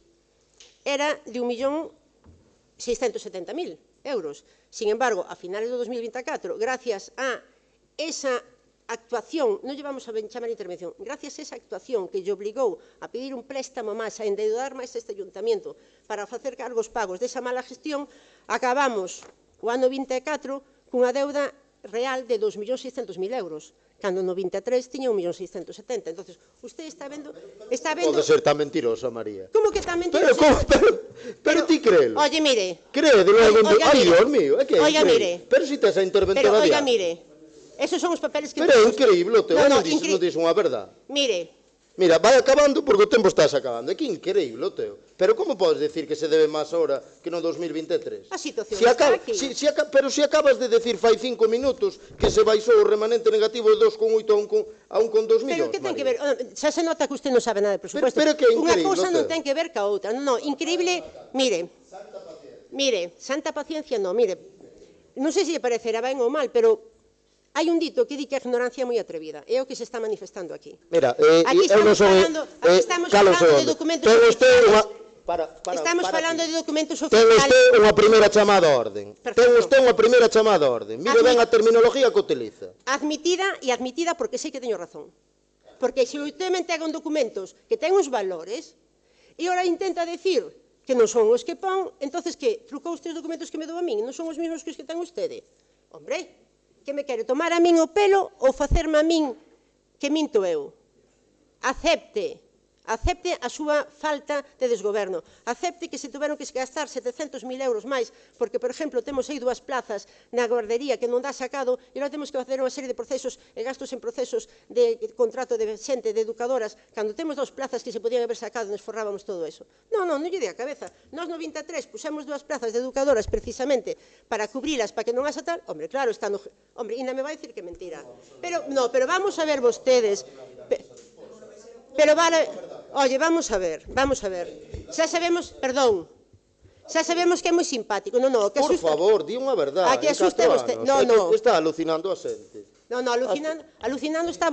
era de 1.670.000 euros. Sin embargo, a finales do 2024, gracias a esa actuación, non lle vamos a chamar intervención, gracias a esa actuación que lle obligou a pedir un préstamo máis, a endeudar máis este ayuntamiento para facer cargos pagos desa mala gestión, acabamos o ano 24 cunha deuda real de 2.600.000 euros. cando no 23 tiña 1.670.000. Entonces, usted está vendo... Pode ser tan mentirosa, María. Como que tan mentiroso? Pero ti créelo. Oye, mire. Créelo, logo... Oiga, Ai, mire. Dios mío, é que é Oiga, increíble. mire. Pero si tes a interventora Pero, oiga, diaria. mire. Esos son os papeles que... Pero é increíble, o teu, No, non dis unha verdade. Mire. Mira, vai acabando porque o tempo estás acabando. É que increíble o teu. Pero como podes decir que se debe máis ahora que no 2023? A situación está aquí. Pero se acabas de decir fai 5 minutos que se baixou o remanente negativo de 2,8 a 1,2 millóns. Pero que ten que ver? Xa se nota que usted non sabe nada de presupuesto. Pero que é Unha increíble, cousa non Teo. ten que ver ca outra. Non, increíble. Mire, santa paciencia non, mire. Non sei se lle parecerá ben ou mal, pero hai un dito que di que a ignorancia é moi atrevida. É o que se está manifestando aquí. Mira, Aquí estamos falando de documentos oficiales. Estamos falando de documentos Ten oficiales. usted unha primeira chamada a orden. Perfecto. Ten usted unha primeira chamada a orden. Mire ben a terminología que utiliza. Admitida porque sei que teño razón. Porque se usted me entrega un documentos que ten uns valores e ora intenta decir que non son os que pon, entonces que trucou os documentos que me dou a min, non son os mesmos que os que ten usted. Hombre, que me quere tomar a min o pelo ou facerme a min que minto eu? Acepte a súa falta de desgoberno. Acepte que se tuveron que gastar 700.000 euros máis, porque, por exemplo, temos aí 2 plazas na guardería que non dá sacado, e agora temos que facer unha serie de procesos e gastos en procesos de contrato de xente, de educadoras, cando temos 2 plazas que se podían haber sacado, nos forrábamos todo eso. Non lle dei a cabeza. Nós no 23 pusemos 2 plazas de educadoras precisamente para cubrilas, para que non haxa tal. Hombre, claro, hombre, ainda me vai dicir que mentira. Pero vamos a ver vostedes. Pero vale, oye, vamos a ver. Xa sabemos, perdón, xa sabemos que é moi simpático. Que Por asusta. favor, di unha verdade. A que asusta vostede. Está alucinando a xente. Alucinando está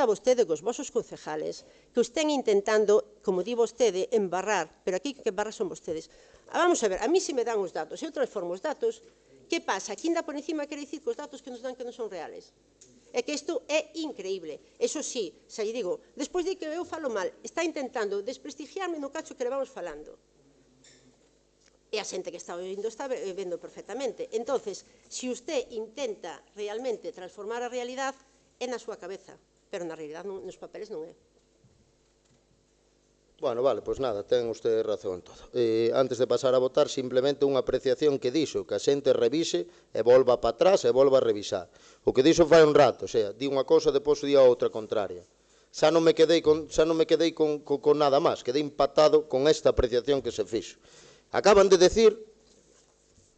vostede cos vosos concejales que os ten intentando, como di vostede, embarrar, pero aquí que embarrar son vostedes. Vamos a ver, a mí se me dan os datos, eu transformo os datos, que pasa? Aquí ainda por encima quere dicir que os datos que nos dan que non son reales. É que isto é increíble. Eso sí, xa lle digo, despois de que eu falo mal, está intentando desprestigiarme no cacho que le vamos falando. E a xente que está oindo está vendo perfectamente. Entonces, se usted intenta realmente transformar a realidade, é na súa cabeza, pero na realidade nos papeles non é. Bueno, vale, pois nada, ten usted razón en todo. Antes de pasar a votar, simplemente unha apreciación que dixo, que a xente revise e volva para atrás e volva a revisar. O que dixo fai un rato, di unha cousa, depois di a outra contraria. Xa non me quedei con nada máis, quedei impactado con esta apreciación que se fixo. Acaban de decir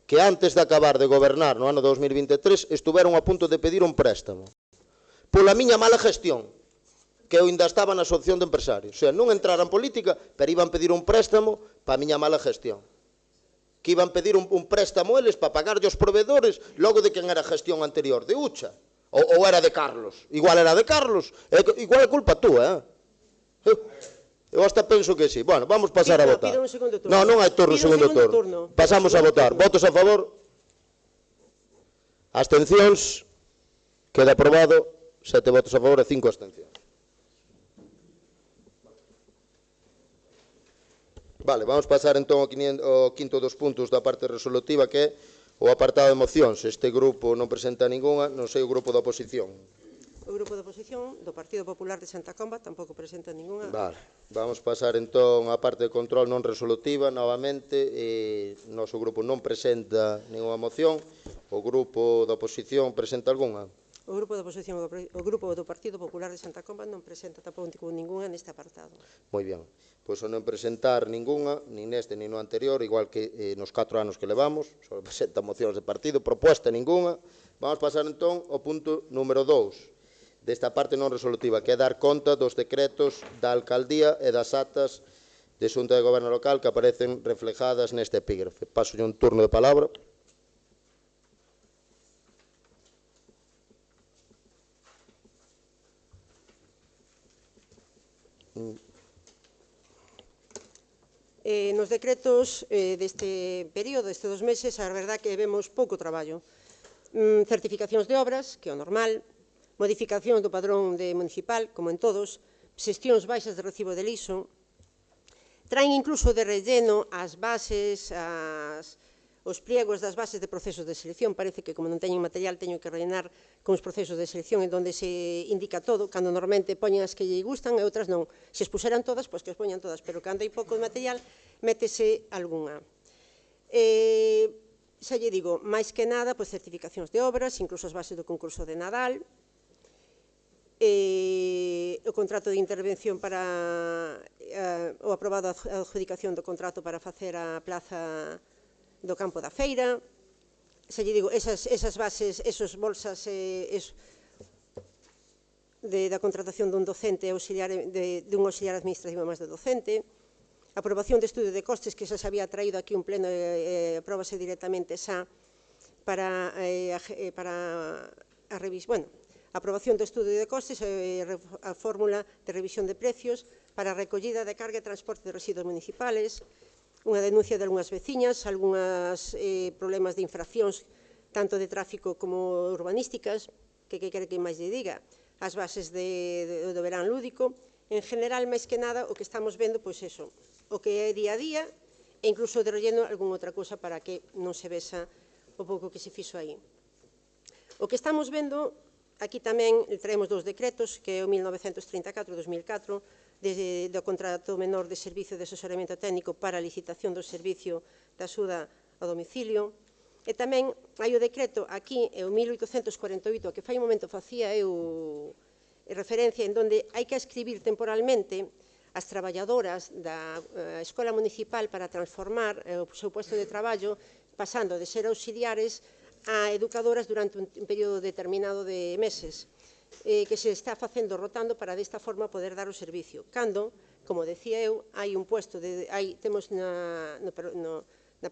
que antes de acabar de gobernar no ano 2023 estuveron a punto de pedir un préstamo pola miña mala gestión, que eu ainda estaba na asociación de empresarios. O sea, non entraran política, pero iban pedir un préstamo para a miña mala gestión. Que iban pedir un préstamo eles para pagarlle os proveedores logo de quen era a gestión anterior, de Ucha, ou era de Carlos. Igual era de Carlos, igual é culpa túa, Eu hasta penso que sí. Bueno, vamos pasar a votar. Pido un segundo turno. Non hai turno, segundo turno. Pasamos a votar. Votos a favor? Abstencións? Queda aprobado. 7 votos a favor e 5 abstencións. Vale, vamos pasar entón ao quinto dos puntos da parte resolutiva, que é o apartado de mocións. Este grupo non presenta ningunha, non sei o grupo da oposición. O grupo da oposición do Partido Popular de Santa Comba tampouco presenta ningunha. Vale, vamos pasar entón á parte de control non resolutiva, novamente. Noso grupo non presenta ningunha moción. O grupo da oposición presenta algunha? O grupo da oposición, o grupo do Partido Popular de Santa Comba non presenta tampouco ningunha neste apartado. Moi ben. Pois ao non presentar ningunha, nin neste nin no anterior, igual que nos 4 anos que levamos, só presenta mocións de partido, proposta ningunha. Vamos pasar entón ao punto número 2 desta parte non resolutiva, que é dar conta dos decretos da alcaldía e das actas de Xunta de Goberno Local que aparecen reflejadas neste epígrafe. Paso un turno de palabra. Nos decretos deste período, destes 2 meses, a verdad que vemos pouco traballo. Certificacións de obras, que é o normal, modificación do padrón municipal, como en todos, xestións baixas de recibo de lixo, traen incluso de relleno as bases, os pliegos das bases de procesos de selección. Parece que, como non teñen material, teño que rellenar con os procesos de selección en donde se indica todo, cando normalmente poñen as que lle gustan e outras non. Se as puseran todas, pois que as poñan todas, pero cando hai pouco material, métese algunha. Xa lle digo, máis que nada, pois certificacións de obras, incluso as bases do concurso de Nadal, o contrato de intervención para o aprobado a adjudicación do contrato para facer a plaza do campo da feira. Xa lle digo, esas bases, esas bolsas da contratación dun docente auxiliar, dun auxiliar administrativo máis do docente, aprobación de estudio de costes que xa se había traído aquí un pleno e apróbase directamente xa para a revisión, aprobación do estudio de costes e a fórmula de revisión de precios para a recollida de carga e transporte de residuos municipales, unha denuncia de algunhas veciñas, algunhas problemas de infraccións, tanto de tráfico como urbanísticas, que quere que máis lle diga, as bases do verán lúdico. En general, máis que nada, o que estamos vendo, pois eso, o que é día a día, e incluso de relleno algunha outra cousa para que non se vexa o pouco que se fixo aí. O que estamos vendo, aquí tamén traemos dous decretos, que é o 1934-2004, do contrato menor de servicio de asesoramento técnico para a licitación do servicio de axuda ao domicilio, e tamén hai o decreto, aquí é o 1848, que fai un momento facía eu referencia, en donde hai que escribir temporalmente as traballadoras da Escola Municipal para transformar o seu puesto de traballo, pasando de ser auxiliares a educadoras durante un período determinado de meses, que se está facendo rotando para desta forma poder dar o servicio. Cando, como decía eu, hai un puesto, temos na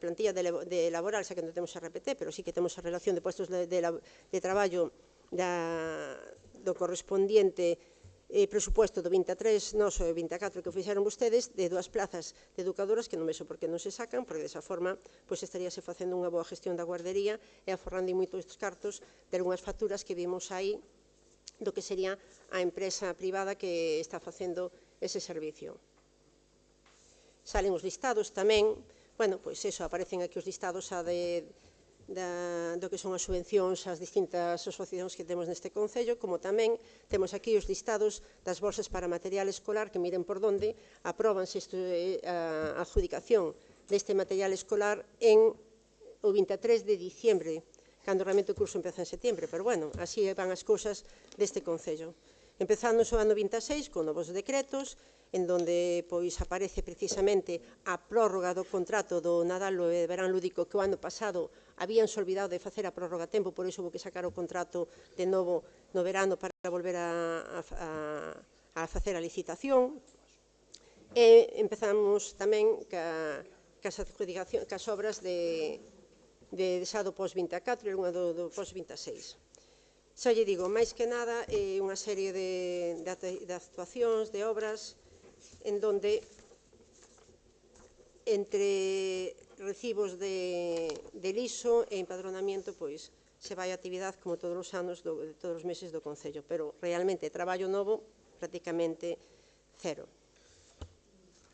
plantilla de laboral, xa que non temos a RPT, pero sí que temos a relación de puestos de traballo do correspondiente presupuesto do 23, noso e 24 que fixeron vostedes, de 2 plazas de educadoras que non vexo por que non se sacan, porque desa forma estaríase facendo unha boa gestión da guardería e aforrando moitos cartos de algunhas facturas que vimos aí do que sería a empresa privada que está facendo ese servicio. Salen os listados tamén, bueno, pois eso, aparecen aquí os listados do que son as subvencións ás distintas asociacións que temos neste Concello, como tamén temos aquí os listados das bolsas para material escolar, que miren por donde apróbanse a adjudicación deste material escolar en o 23 de diciembre, cando realmente o curso empeza en setembro, pero bueno, así van as cousas deste Concello. Empezando o ano 26 con novos decretos, en donde aparece precisamente a prórroga do contrato do Nadal e verán lúdico, que o ano pasado habíanse olvidado de facer a prórroga a tempo, por iso houve que sacar o contrato de novo no verano para volver a facer a licitación. E empezamos tamén cas obras xa do pos-24 e unha do pos-26. Xa lle digo, máis que nada, unha serie de actuacións, de obras, en donde entre recibos de liso e empadronamiento, pois, se vai a actividade como todos os anos, todos os meses do Concello, pero realmente traballo novo prácticamente cero.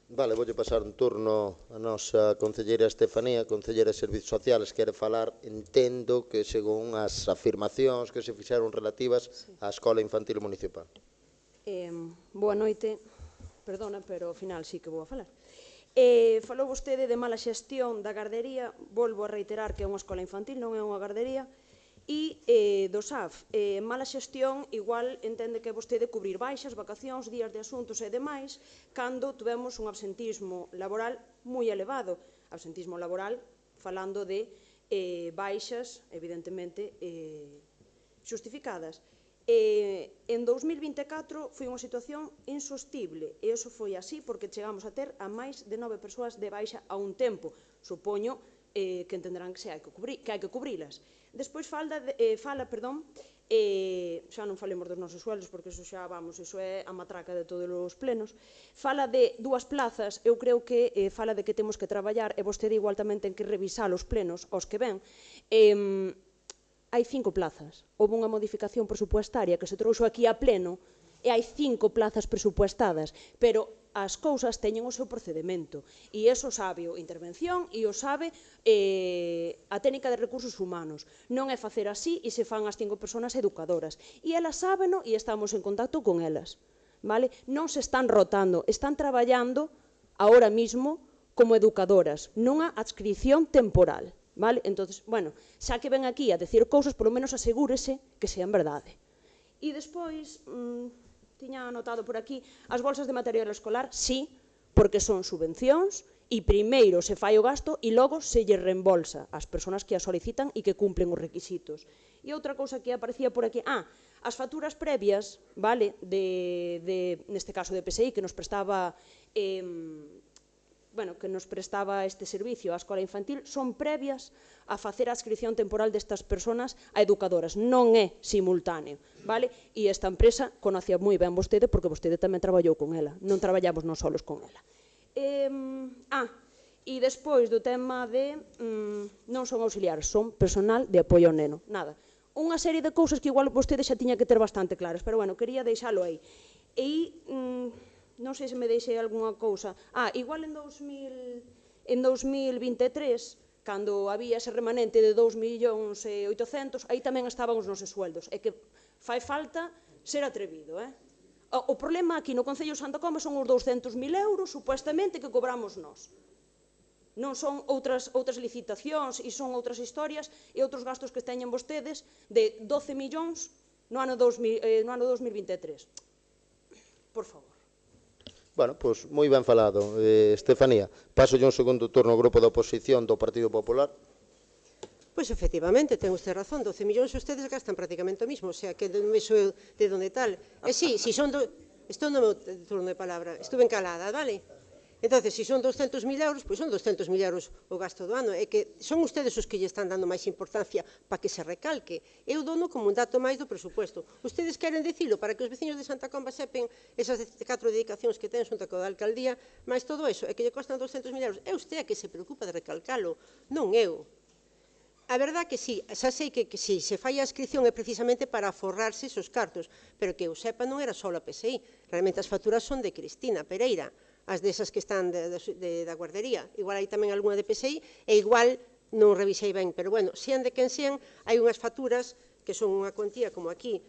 Vale, voulle pasar un turno a nosa concelleira Estefanía, concelleira de Servizos Sociales, quere falar, entendo que según as afirmacións que se fixeron relativas á Escola Infantil Municipal. Boa noite, perdona, pero ao final sí que vou a falar. Falou vostede de mala xestión da gardería, volvo a reiterar que é unha escola infantil, non é unha gardería, e do SAF, mala xestión, igual entende que vostede cubrir baixas, vacacións, días de asuntos e demais, cando tuvemos un absentismo laboral moi elevado. Absentismo laboral falando de baixas, evidentemente, xustificadas. En 2024 foi unha situación insostible, e iso foi así porque chegamos a ter a máis de 9 persoas de baixa a un tempo. Supoño que entenderán que hai que cubrilas. Despois xa non falemos dos nosos sueldos, porque iso xa, vamos, iso é a matraca de todos os plenos. Fala de 2 plazas, eu creo que fala de que temos que traballar, e vostede igual tamén ten que revisar os plenos, os que ven. Hai 5 plazas. Houve unha modificación presupuestaria que se trouxo aquí a pleno, e hai 5 plazas presupuestadas, pero as cousas teñen o seu procedimento e iso sabe o intervención e o sabe a técnica de recursos humanos. Non é facer así e se fan as 5 persoas educadoras. E elas sábeno e estamos en contacto con elas. Non se están rotando, están traballando ahora mismo como educadoras, nunha adscripción temporal. Entón, xa que ven aquí a decir cousas, polo menos asegúrese que sean verdade. E despois, tiña anotado por aquí, as bolsas de material escolar, sí, porque son subvencións, e primeiro se fai o gasto e logo se lle reembolsa ás persoas que a solicitan e que cumplen os requisitos. E outra cousa que aparecía por aquí, as facturas previas, neste caso de PSI, que nos prestaba este servicio á escola infantil, son previas a facer a adscripción temporal destas persoas a educadoras. Non é simultáneo. E esta empresa conocía moi ben vostede porque vostede tamén traballou con ela. Non traballamos non solos con ela. E despois do tema de non son auxiliares, son personal de apoio ao neno. Nada. Unha serie de cousas que igual vostede xa tiña que ter bastante claras, pero quería deixalo aí. E non sei se me deixei algunha cousa. Igual en 2023, cando había ese remanente de 2.800.000, aí tamén estaban os nosos sueldos. É que fai falta ser atrevido, O problema aquí no Concello de Santa Comba son os 200.000 euros, supuestamente, que cobramos nós. Non son outras licitacións e son outras historias e outros gastos que teñen vostedes de 12 millóns no ano 2023. Por favor. Bueno, pois moi ben falado, Estefanía. Paso un segundo turno ao grupo da oposición do Partido Popular. Pois, efectivamente, ten usted razón, 12 millóns ustedes gastan prácticamente o mismo, o sea, que non me sou de donde tal. E sí, si son... Estou no meu turno de palabra, estuve encalada, vale? Entón, se son 200.000 euros, pois son 200.000 euros o gasto do ano. É que son ustedes os que lle están dando máis importancia para que se recalque. Eu dono como un dato máis do presupuesto. Ustedes queren dicilo para que os veciños de Santa Comba sepen esas 4 dedicacións que ten xunto coa alcaldía, máis todo eso, é que lle costan 200.000 euros. É usted a que se preocupa de recalcalo, non eu. A verdad que sí, xa sei que si se fai a inscripción é precisamente para aforrarse esos cartos, pero que eu sepa non era só a PSI, realmente as facturas son de Cristina Pereira, as desas que están da guardería. Igual hai tamén algunha de PSI e igual non revisei ben, pero bueno, sean de quen sean, hai unhas facturas que son unha cuantía como aquí,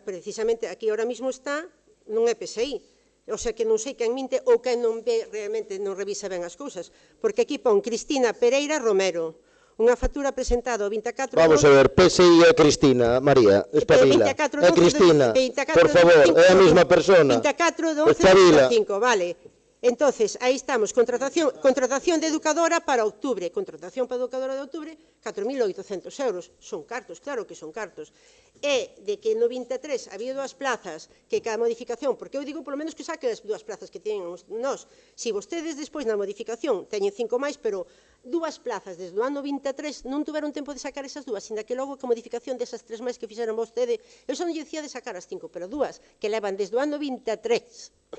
precisamente aquí ahora mismo está, non é PSI, o sea que non sei quen minte ou quen non ve realmente, non revisa ben as cousas, porque aquí pon Cristina Pereira Romero, unha factura presentada o 24... Vamos a ver, PSI é Cristina, María, espabila. É Cristina, por favor, é a mesma persona. 24/12/5, vale. Entonces, aí estamos, contratación de educadora para octubre, contratación para educadora de octubre, 4.800 euros. Son cartos, claro que son cartos. E de que no 23 había 2 plazas que cada modificación, porque eu digo polo menos que saquen as 2 plazas que teñen nós. Si vostedes despois na modificación teñen 5 máis, pero 2 plazas desde o ano 23 non tuveron tempo de sacar esas 2, ainda que logo a modificación desas 3 máis que fixeron vostede, eu só non lle dicía de sacar as 5, pero 2 que levan desde o ano 23,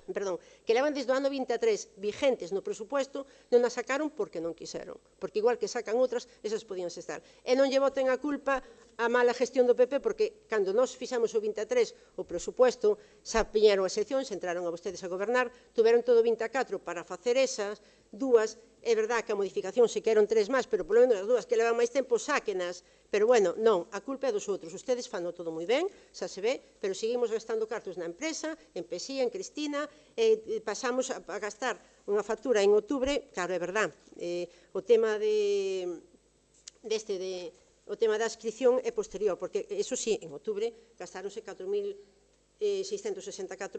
que levan desde o ano 23 vigentes no presupuesto, non as sacaron porque non quixeron, porque igual que sacan outras, esas podían estar. E non lle boten a culpa a mala gestión do PP, porque cando nós fixamos o 23 o presupuesto, xa piñeron as seccións, entraron a vostedes a gobernar, tuveron todo o 24 para facer esas 2, é verdad que a modificación se queron 3 máis, pero polo menos as 2 que levan máis tempo sáquenas, pero bueno, non, a culpa é dos outros, ustedes fano todo moi ben, xa se ve, pero seguimos gastando cartos na empresa, en PSI, en Cristina, e pasamos a gastar unha factura en outubro, claro, é verdad, o tema o tema da inscripción é posterior, porque, eso sí, en outubro gastáronse 4.664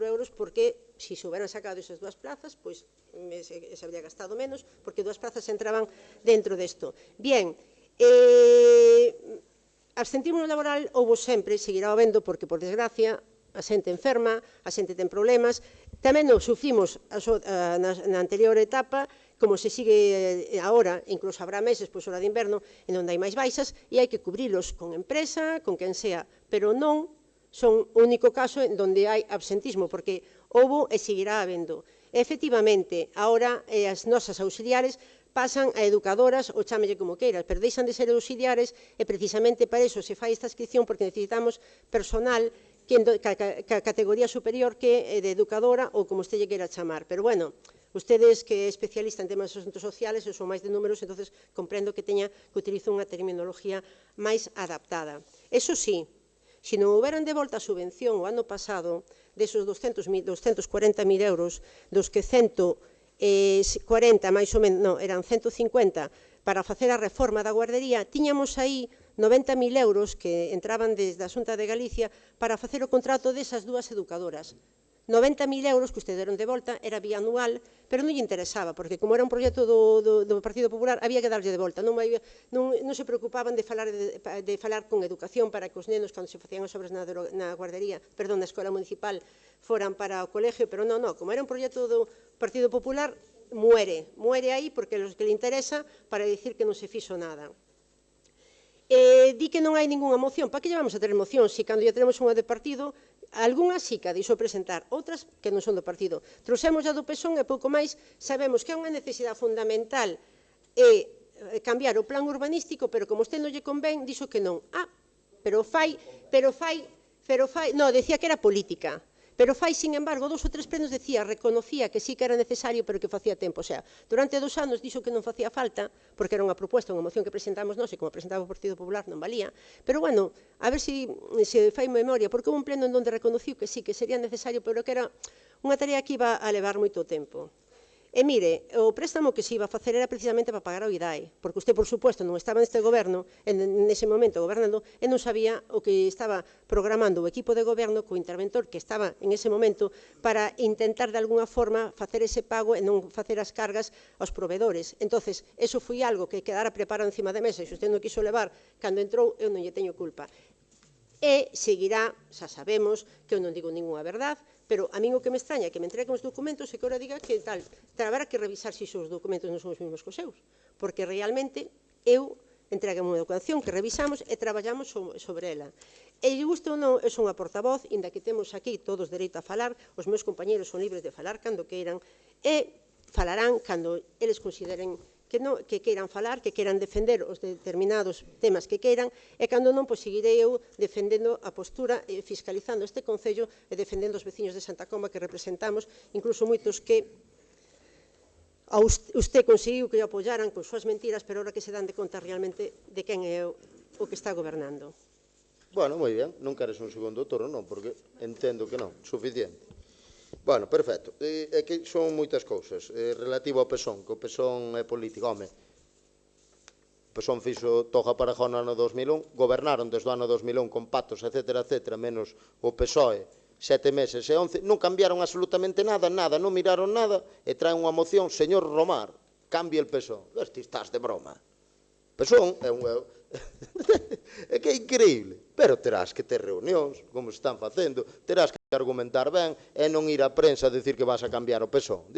euros, porque se se hubieran sacado esas 2 plazas, pois se habría gastado menos, porque 2 plazas entraban dentro desto. Bien, absentismo laboral houve sempre, seguirá habendo, porque, por desgracia, a xente enferma, a xente ten problemas, tamén nos sufrimos na anterior etapa, como se sigue agora, incluso habrá meses, pois hora de inverno, en onde hai máis baixas, e hai que cubrilos con empresa, con quen sea, pero non son o único caso en onde hai absentismo, porque houve e seguirá habendo. Efectivamente, agora as nosas auxiliares pasan a educadoras, ou chámelle como queiras, pero deixan de ser auxiliares, e precisamente para iso se fai esta inscripción, porque necesitamos personal ca categoría superior que de educadora ou como usted lle queira chamar. Pero, bueno, ustedes que é especialista en temas de asuntos sociales, eu son máis de números, entonces comprendo que teña que utilizar unha terminología máis adaptada. Eso sí, se non houberan devolta a subvención o ano pasado desos 240.000 euros, dos que 140 máis ou menos, non, eran 150 para facer a reforma da guardería, tiñamos aí 90.000 euros que entraban desde a Xunta de Galicia para facer o contrato desas dúas educadoras. 90.000 euros que ustedes deron de volta, era bianual, pero non lle interesaba, porque como era un proxecto do Partido Popular, había que darlle de volta. Non se preocupaban de falar con educación para que os nenos, cando se facían as obras na guardería, perdón, na escola municipal, foran para o colegio, pero non, como era un proxecto do Partido Popular, muere aí, porque é o que le interesa para dicir que non se fixo nada. Di que non hai ninguna moción. Para que llevamos a ter moción se cando ya tenemos unha de partido, algunhas sí que a dixo presentar, outras que non son do partido. Trouxemos a do PSOE e pouco máis, sabemos que é unha necesidade fundamental cambiar o plan urbanístico, pero como usted non lle convén, dixo que non. Decía que era política. Pero fai, sin embargo, 2 ou 3 plenos decía, reconocía que sí que era necesario, pero que facía tempo. O sea, durante 2 anos dixo que non facía falta, porque era unha proposta, unha moción que presentamos nós, e como presentaba o Partido Popular non valía. Pero, bueno, a ver se fai memoria, porque houve un pleno en donde reconociu que sí, que sería necesario, pero que era unha tarea que iba a levar moito tempo. E mire, o préstamo que se iba a facer era precisamente para pagar ao IDAE, porque usted, por suposto, non estaba neste goberno, nese momento gobernando, e non sabía o que estaba programando o equipo de goberno co interventor que estaba en ese momento para intentar de alguna forma facer ese pago e non facer as cargas aos proveedores. Entonces, eso foi algo que quedara preparado encima de mesa, e se usted non quiso levar cando entrou, eu non lle teño culpa. E seguirá, xa sabemos, que eu non digo ninguna verdade, pero a min o que me extraña é que me entreguen os documentos e que ahora diga que tal, habrá que revisar se os documentos non son os mesmos que os seus, porque realmente eu entreguei unha documentación que revisamos e traballamos sobre ela. E lle gusta ou non, eu son a portavoz, inda que temos aquí todos dereito a falar, os meus compañeros son libres de falar cando queiran, e falarán cando eles consideren que queiran falar, que queiran defender os determinados temas que queiran, e cando non, pois seguirei eu defendendo a postura, fiscalizando este Concello e defendendo os veciños de Santa Comba que representamos, incluso moitos que usted conseguiu que o apoyaran con súas mentiras, pero ahora que se dan de conta realmente de quen é o que está gobernando. Bueno, moi ben, non queres un segundo turno, non, porque entendo que non, suficiente. Bueno, perfecto. É que son moitas cousas relativo ao PSOE, que o PSOE é político. Home, o PSOE fixo toga para Jón no ano 2001, gobernaron desde o ano 2001 con pactos, etc., menos o PSOE, 7 meses e 11, non cambiaron absolutamente nada, non miraron nada, e traen unha moción, señor Romar, cambie el PSOE. Ti estás de broma. PSOE é un... é que é increíble, pero terás que ter reunións, como se están facendo, terás que argumentar ben e non ir á prensa a decir que vas a cambiar o PSOE.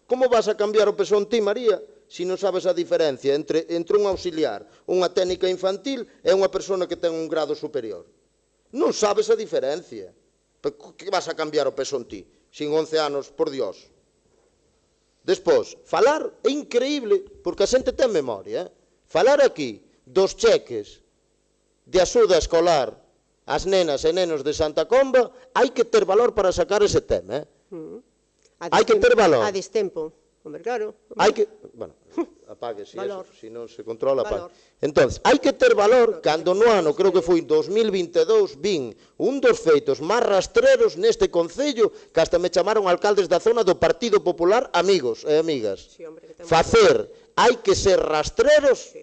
Como vas a cambiar o PSOE en ti, María, se non sabes a diferencia entre un auxiliar, unha técnica infantil e unha persona que ten un grado superior? Non sabes a diferencia. Que vas a cambiar o PSOE en ti, sin 11 anos, por Dios? Despois, falar é increíble, porque a xente ten memoria. Falar aquí dos cheques de axuda escolar ás nenas e nenos de Santa Comba, hai que ter valor para sacar ese tema. Hai que ter valor. A destempo. Hombre, claro. Hai que... Bueno, apague, se non se controla, apague. Entón, hai que ter valor cando no ano, creo que foi 2022, vin un dos feitos máis rastreros neste Concello que hasta me chamaron alcaldes da zona do Partido Popular amigos e amigas. Facer, hai que ser rastreros,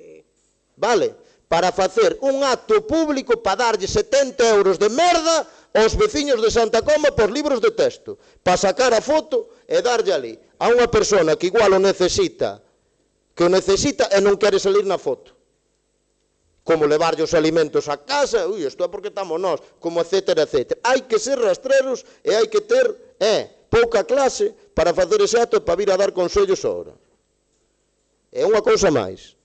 vale, para facer un acto público para darlle 70 euros de merda aos veciños de Santa Comba por libros de texto, para sacar a foto e darlle ali a unha persona que igual o necesita, e non quere salir na foto. Como levarlle os alimentos a casa, isto é porque estamos nós, como etcétera, etcétera. Hai que ser rastreros e hai que ter pouca clase para facer ese acto e para vir a dar consellos ahora. E unha cousa máis,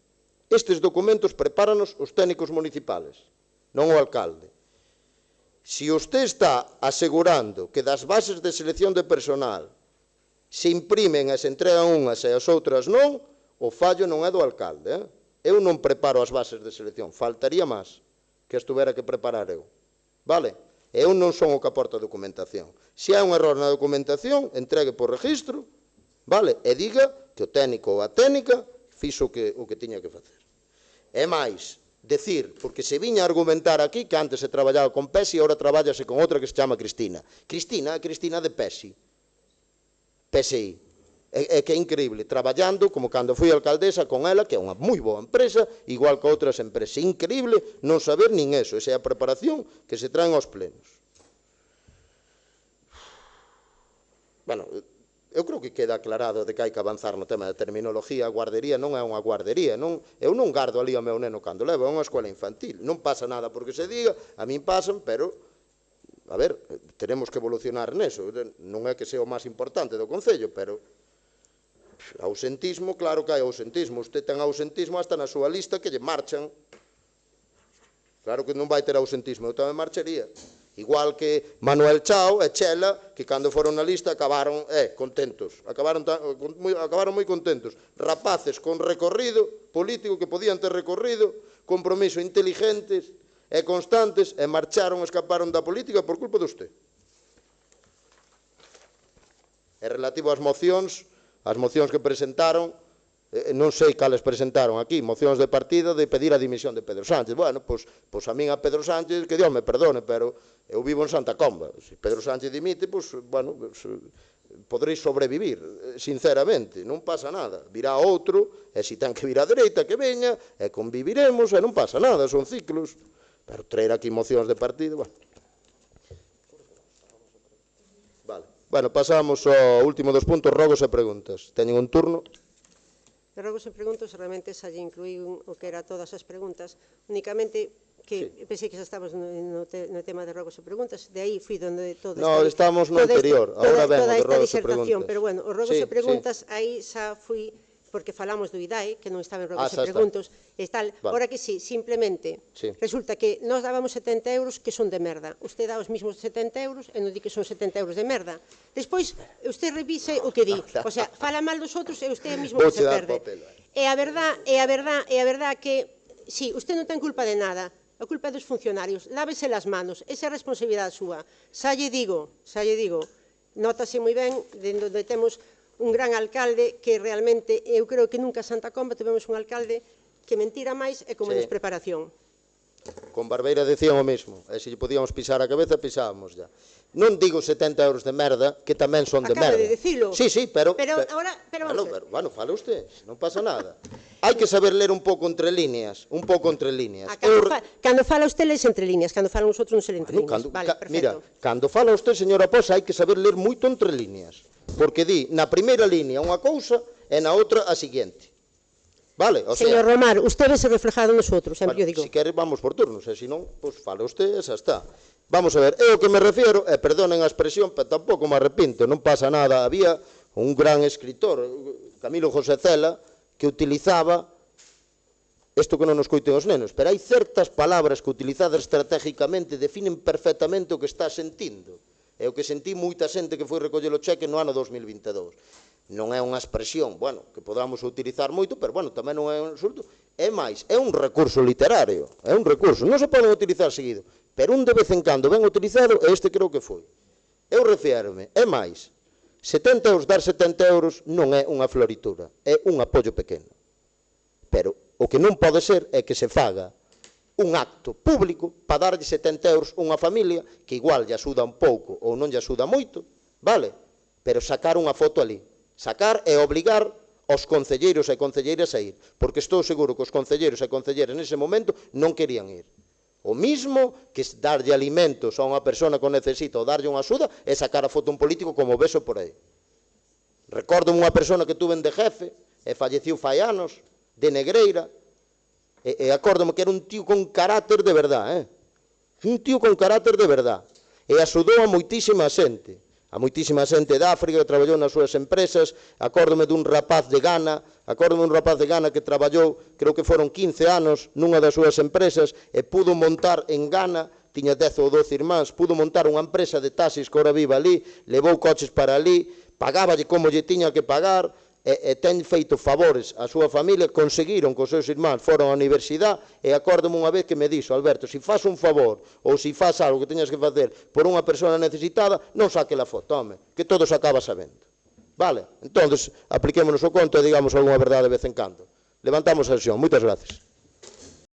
estes documentos prepáranos os técnicos municipales, non o alcalde. Se usted está asegurando que das bases de selección de personal se imprimen e se entregan unhas e as outras non, o fallo non é do alcalde. Eu non preparo as bases de selección, faltaría máis que as tuvera que preparar eu. Vale? Eu non son o que aporta a documentación. Se hai un error na documentación, entregue por registro, vale? E diga que o técnico ou a técnica fixo o que tiña que facer. E máis, decir, porque se viña a argumentar aquí que antes se traballaba con PESI e agora traballase con outra que se chama Cristina. Cristina de PESI. PSI. É que é increíble, traballando como cando fui alcaldesa con ela, que é unha moi boa empresa, igual que outras empresas. Increíble non saber nin eso, esa é a preparación que se traen aos plenos. Bueno, eu creo que queda aclarado de que hai que avanzar no tema da terminología. A guardería non é unha guardería. Eu non gardo ali ao meu neno cando levo, é unha escola infantil. Non pasa nada porque se diga, a min pasan, pero, a ver, tenemos que evolucionar neso. Non é que sea o máis importante do Concello, pero ausentismo, claro que hai ausentismo. Usted ten ausentismo hasta na súa lista que lle marchan. Claro que non vai ter ausentismo, eu tamén marcharía. Igual que Manuel Chao e Chela, que cando foron na lista acabaron contentos. Acabaron moi contentos. Rapaces con recorrido político que podían ter recorrido, compromiso inteligentes e constantes, e marcharon, escaparon da política por culpa de usted. E relativo ás mocións que presentaron, non sei cales presentaron aquí, mocións de partido de pedir a dimisión de Pedro Sánchez. Bueno, pois a min a Pedro Sánchez, que Dios me perdone, pero eu vivo en Santa Comba. Se Pedro Sánchez dimite, pois, bueno, poderéis sobrevivir, sinceramente, non pasa nada. Virá outro, e se ten que vir a dereita, que veña, e conviviremos, e non pasa nada, son ciclos. Pero traer aquí mocións de partido, bueno. Bueno, pasamos ao último dos puntos, rogos e preguntas. Teñen un turno. De rogos e preguntas, realmente xa lle incluíu o que era todas as preguntas, únicamente que pensei que xa estamos no tema de rogos e preguntas, de aí fui donde todo No, estamos no anterior, agora ven o de rogos e preguntas. Pero bueno, os rogos e preguntas, aí xa fui, porque falamos do IDAE, que non estaba en rogos e preguntas, e tal, ora que sí, simplemente, resulta que nós dábamos 70 euros que son de merda, usted dá os mismos 70 euros e non di que son 70 euros de merda. Despois, usted revise o que di, o sea, fala mal dos outros e usted mesmo que se perde. E a verdad que, sí, usted non ten culpa de nada, a culpa é dos funcionarios, lávese las manos, esa é a responsabilidade súa. Xa lle digo, notase moi ben, onde temos un gran alcalde que realmente, eu creo que nunca en Santa Comba tivemos un alcalde que mentira máis e con menos preparación. Con Barbeira decían o mesmo, e se lle podíamos pisar a cabeza, pisábamos ya. Non digo 70 euros de merda, que tamén son de merda. Acaba de dicilo. Sí, pero... Pero ahora, vamos a ver. Bueno, fala usted, non pasa nada. Hai que saber ler un pouco entre líneas, Cando fala usted, lees entre líneas, cando falan os outros non se lee entre líneas. Vale, perfecto. Mira, cando fala usted, señora Posa, hai que saber ler moito entre líneas. Porque di, na primeira línea unha cousa e na outra a seguinte. Vale? O Señor Romar, usted vese reflejado nos outros, sempre eu digo. Se quere, vamos por turnos, e se non, pois fala usted, esa está. Vamos a ver, é o que me refiero, e perdonen a expresión, pero tampouco me arrepinto, non pasa nada. Había un gran escritor, Camilo José Cela, que utilizaba isto que non nos coiten os nenos, pero hai certas palabras que utilizadas estratégicamente definen perfectamente o que está sentindo. É o que sentí moita xente que foi recoller o cheque no ano 2022. Non é unha expresión, bueno, que podamos utilizar moito, pero, bueno, tamén non é un insulto. É máis, é un recurso literario, é un recurso. Non se poden utilizar seguido, pero un de vez en cando ben utilizado, e este creo que foi. Eu refiérome, é máis, 70 euros, dar 70 euros non é unha floritura, é un apoio pequeno. Pero o que non pode ser é que se faga un acto público para darlle 70 euros a unha familia que igual lle axuda un pouco ou non lle axuda moito, vale? Pero sacar unha foto ali, sacar e obligar aos concelleiros e concelleiras a ir, porque estou seguro que os concelleiros e concelleiras nese momento non querían ir. O mismo que darlle alimentos a unha persona que o necesita ou darlle unha axuda é sacar a foto un político como beso por aí. Recordo unha persona que tuve de jefe e falleciu fai anos, de Negreira, e acórdome que era un tío con carácter de verdad, un tío con carácter de verdad, e axudou a moitísima xente de África que traballou nas súas empresas. Acórdome dun rapaz de Ghana que traballou, creo que foron 15 anos nunha das súas empresas e pudo montar en Ghana, tiña 10 ou 12 irmáns, pudo montar unha empresa de taxis que ora vive ali, levou coches para ali, pagáballe como lle tiña que pagar, e ten feito favores á súa familia, conseguiron que os seus irmáns foron á universidade, e acórdome unha vez que me dixo: Alberto, se faz un favor ou se faz algo que teñas que facer por unha persona necesitada, non saque la foto, home, que todo se acaba sabendo. Vale? Entón, apliquémonos o conto e digamos algunha verdade de vez en cando. Levantamos a sesión. Moitas gracias.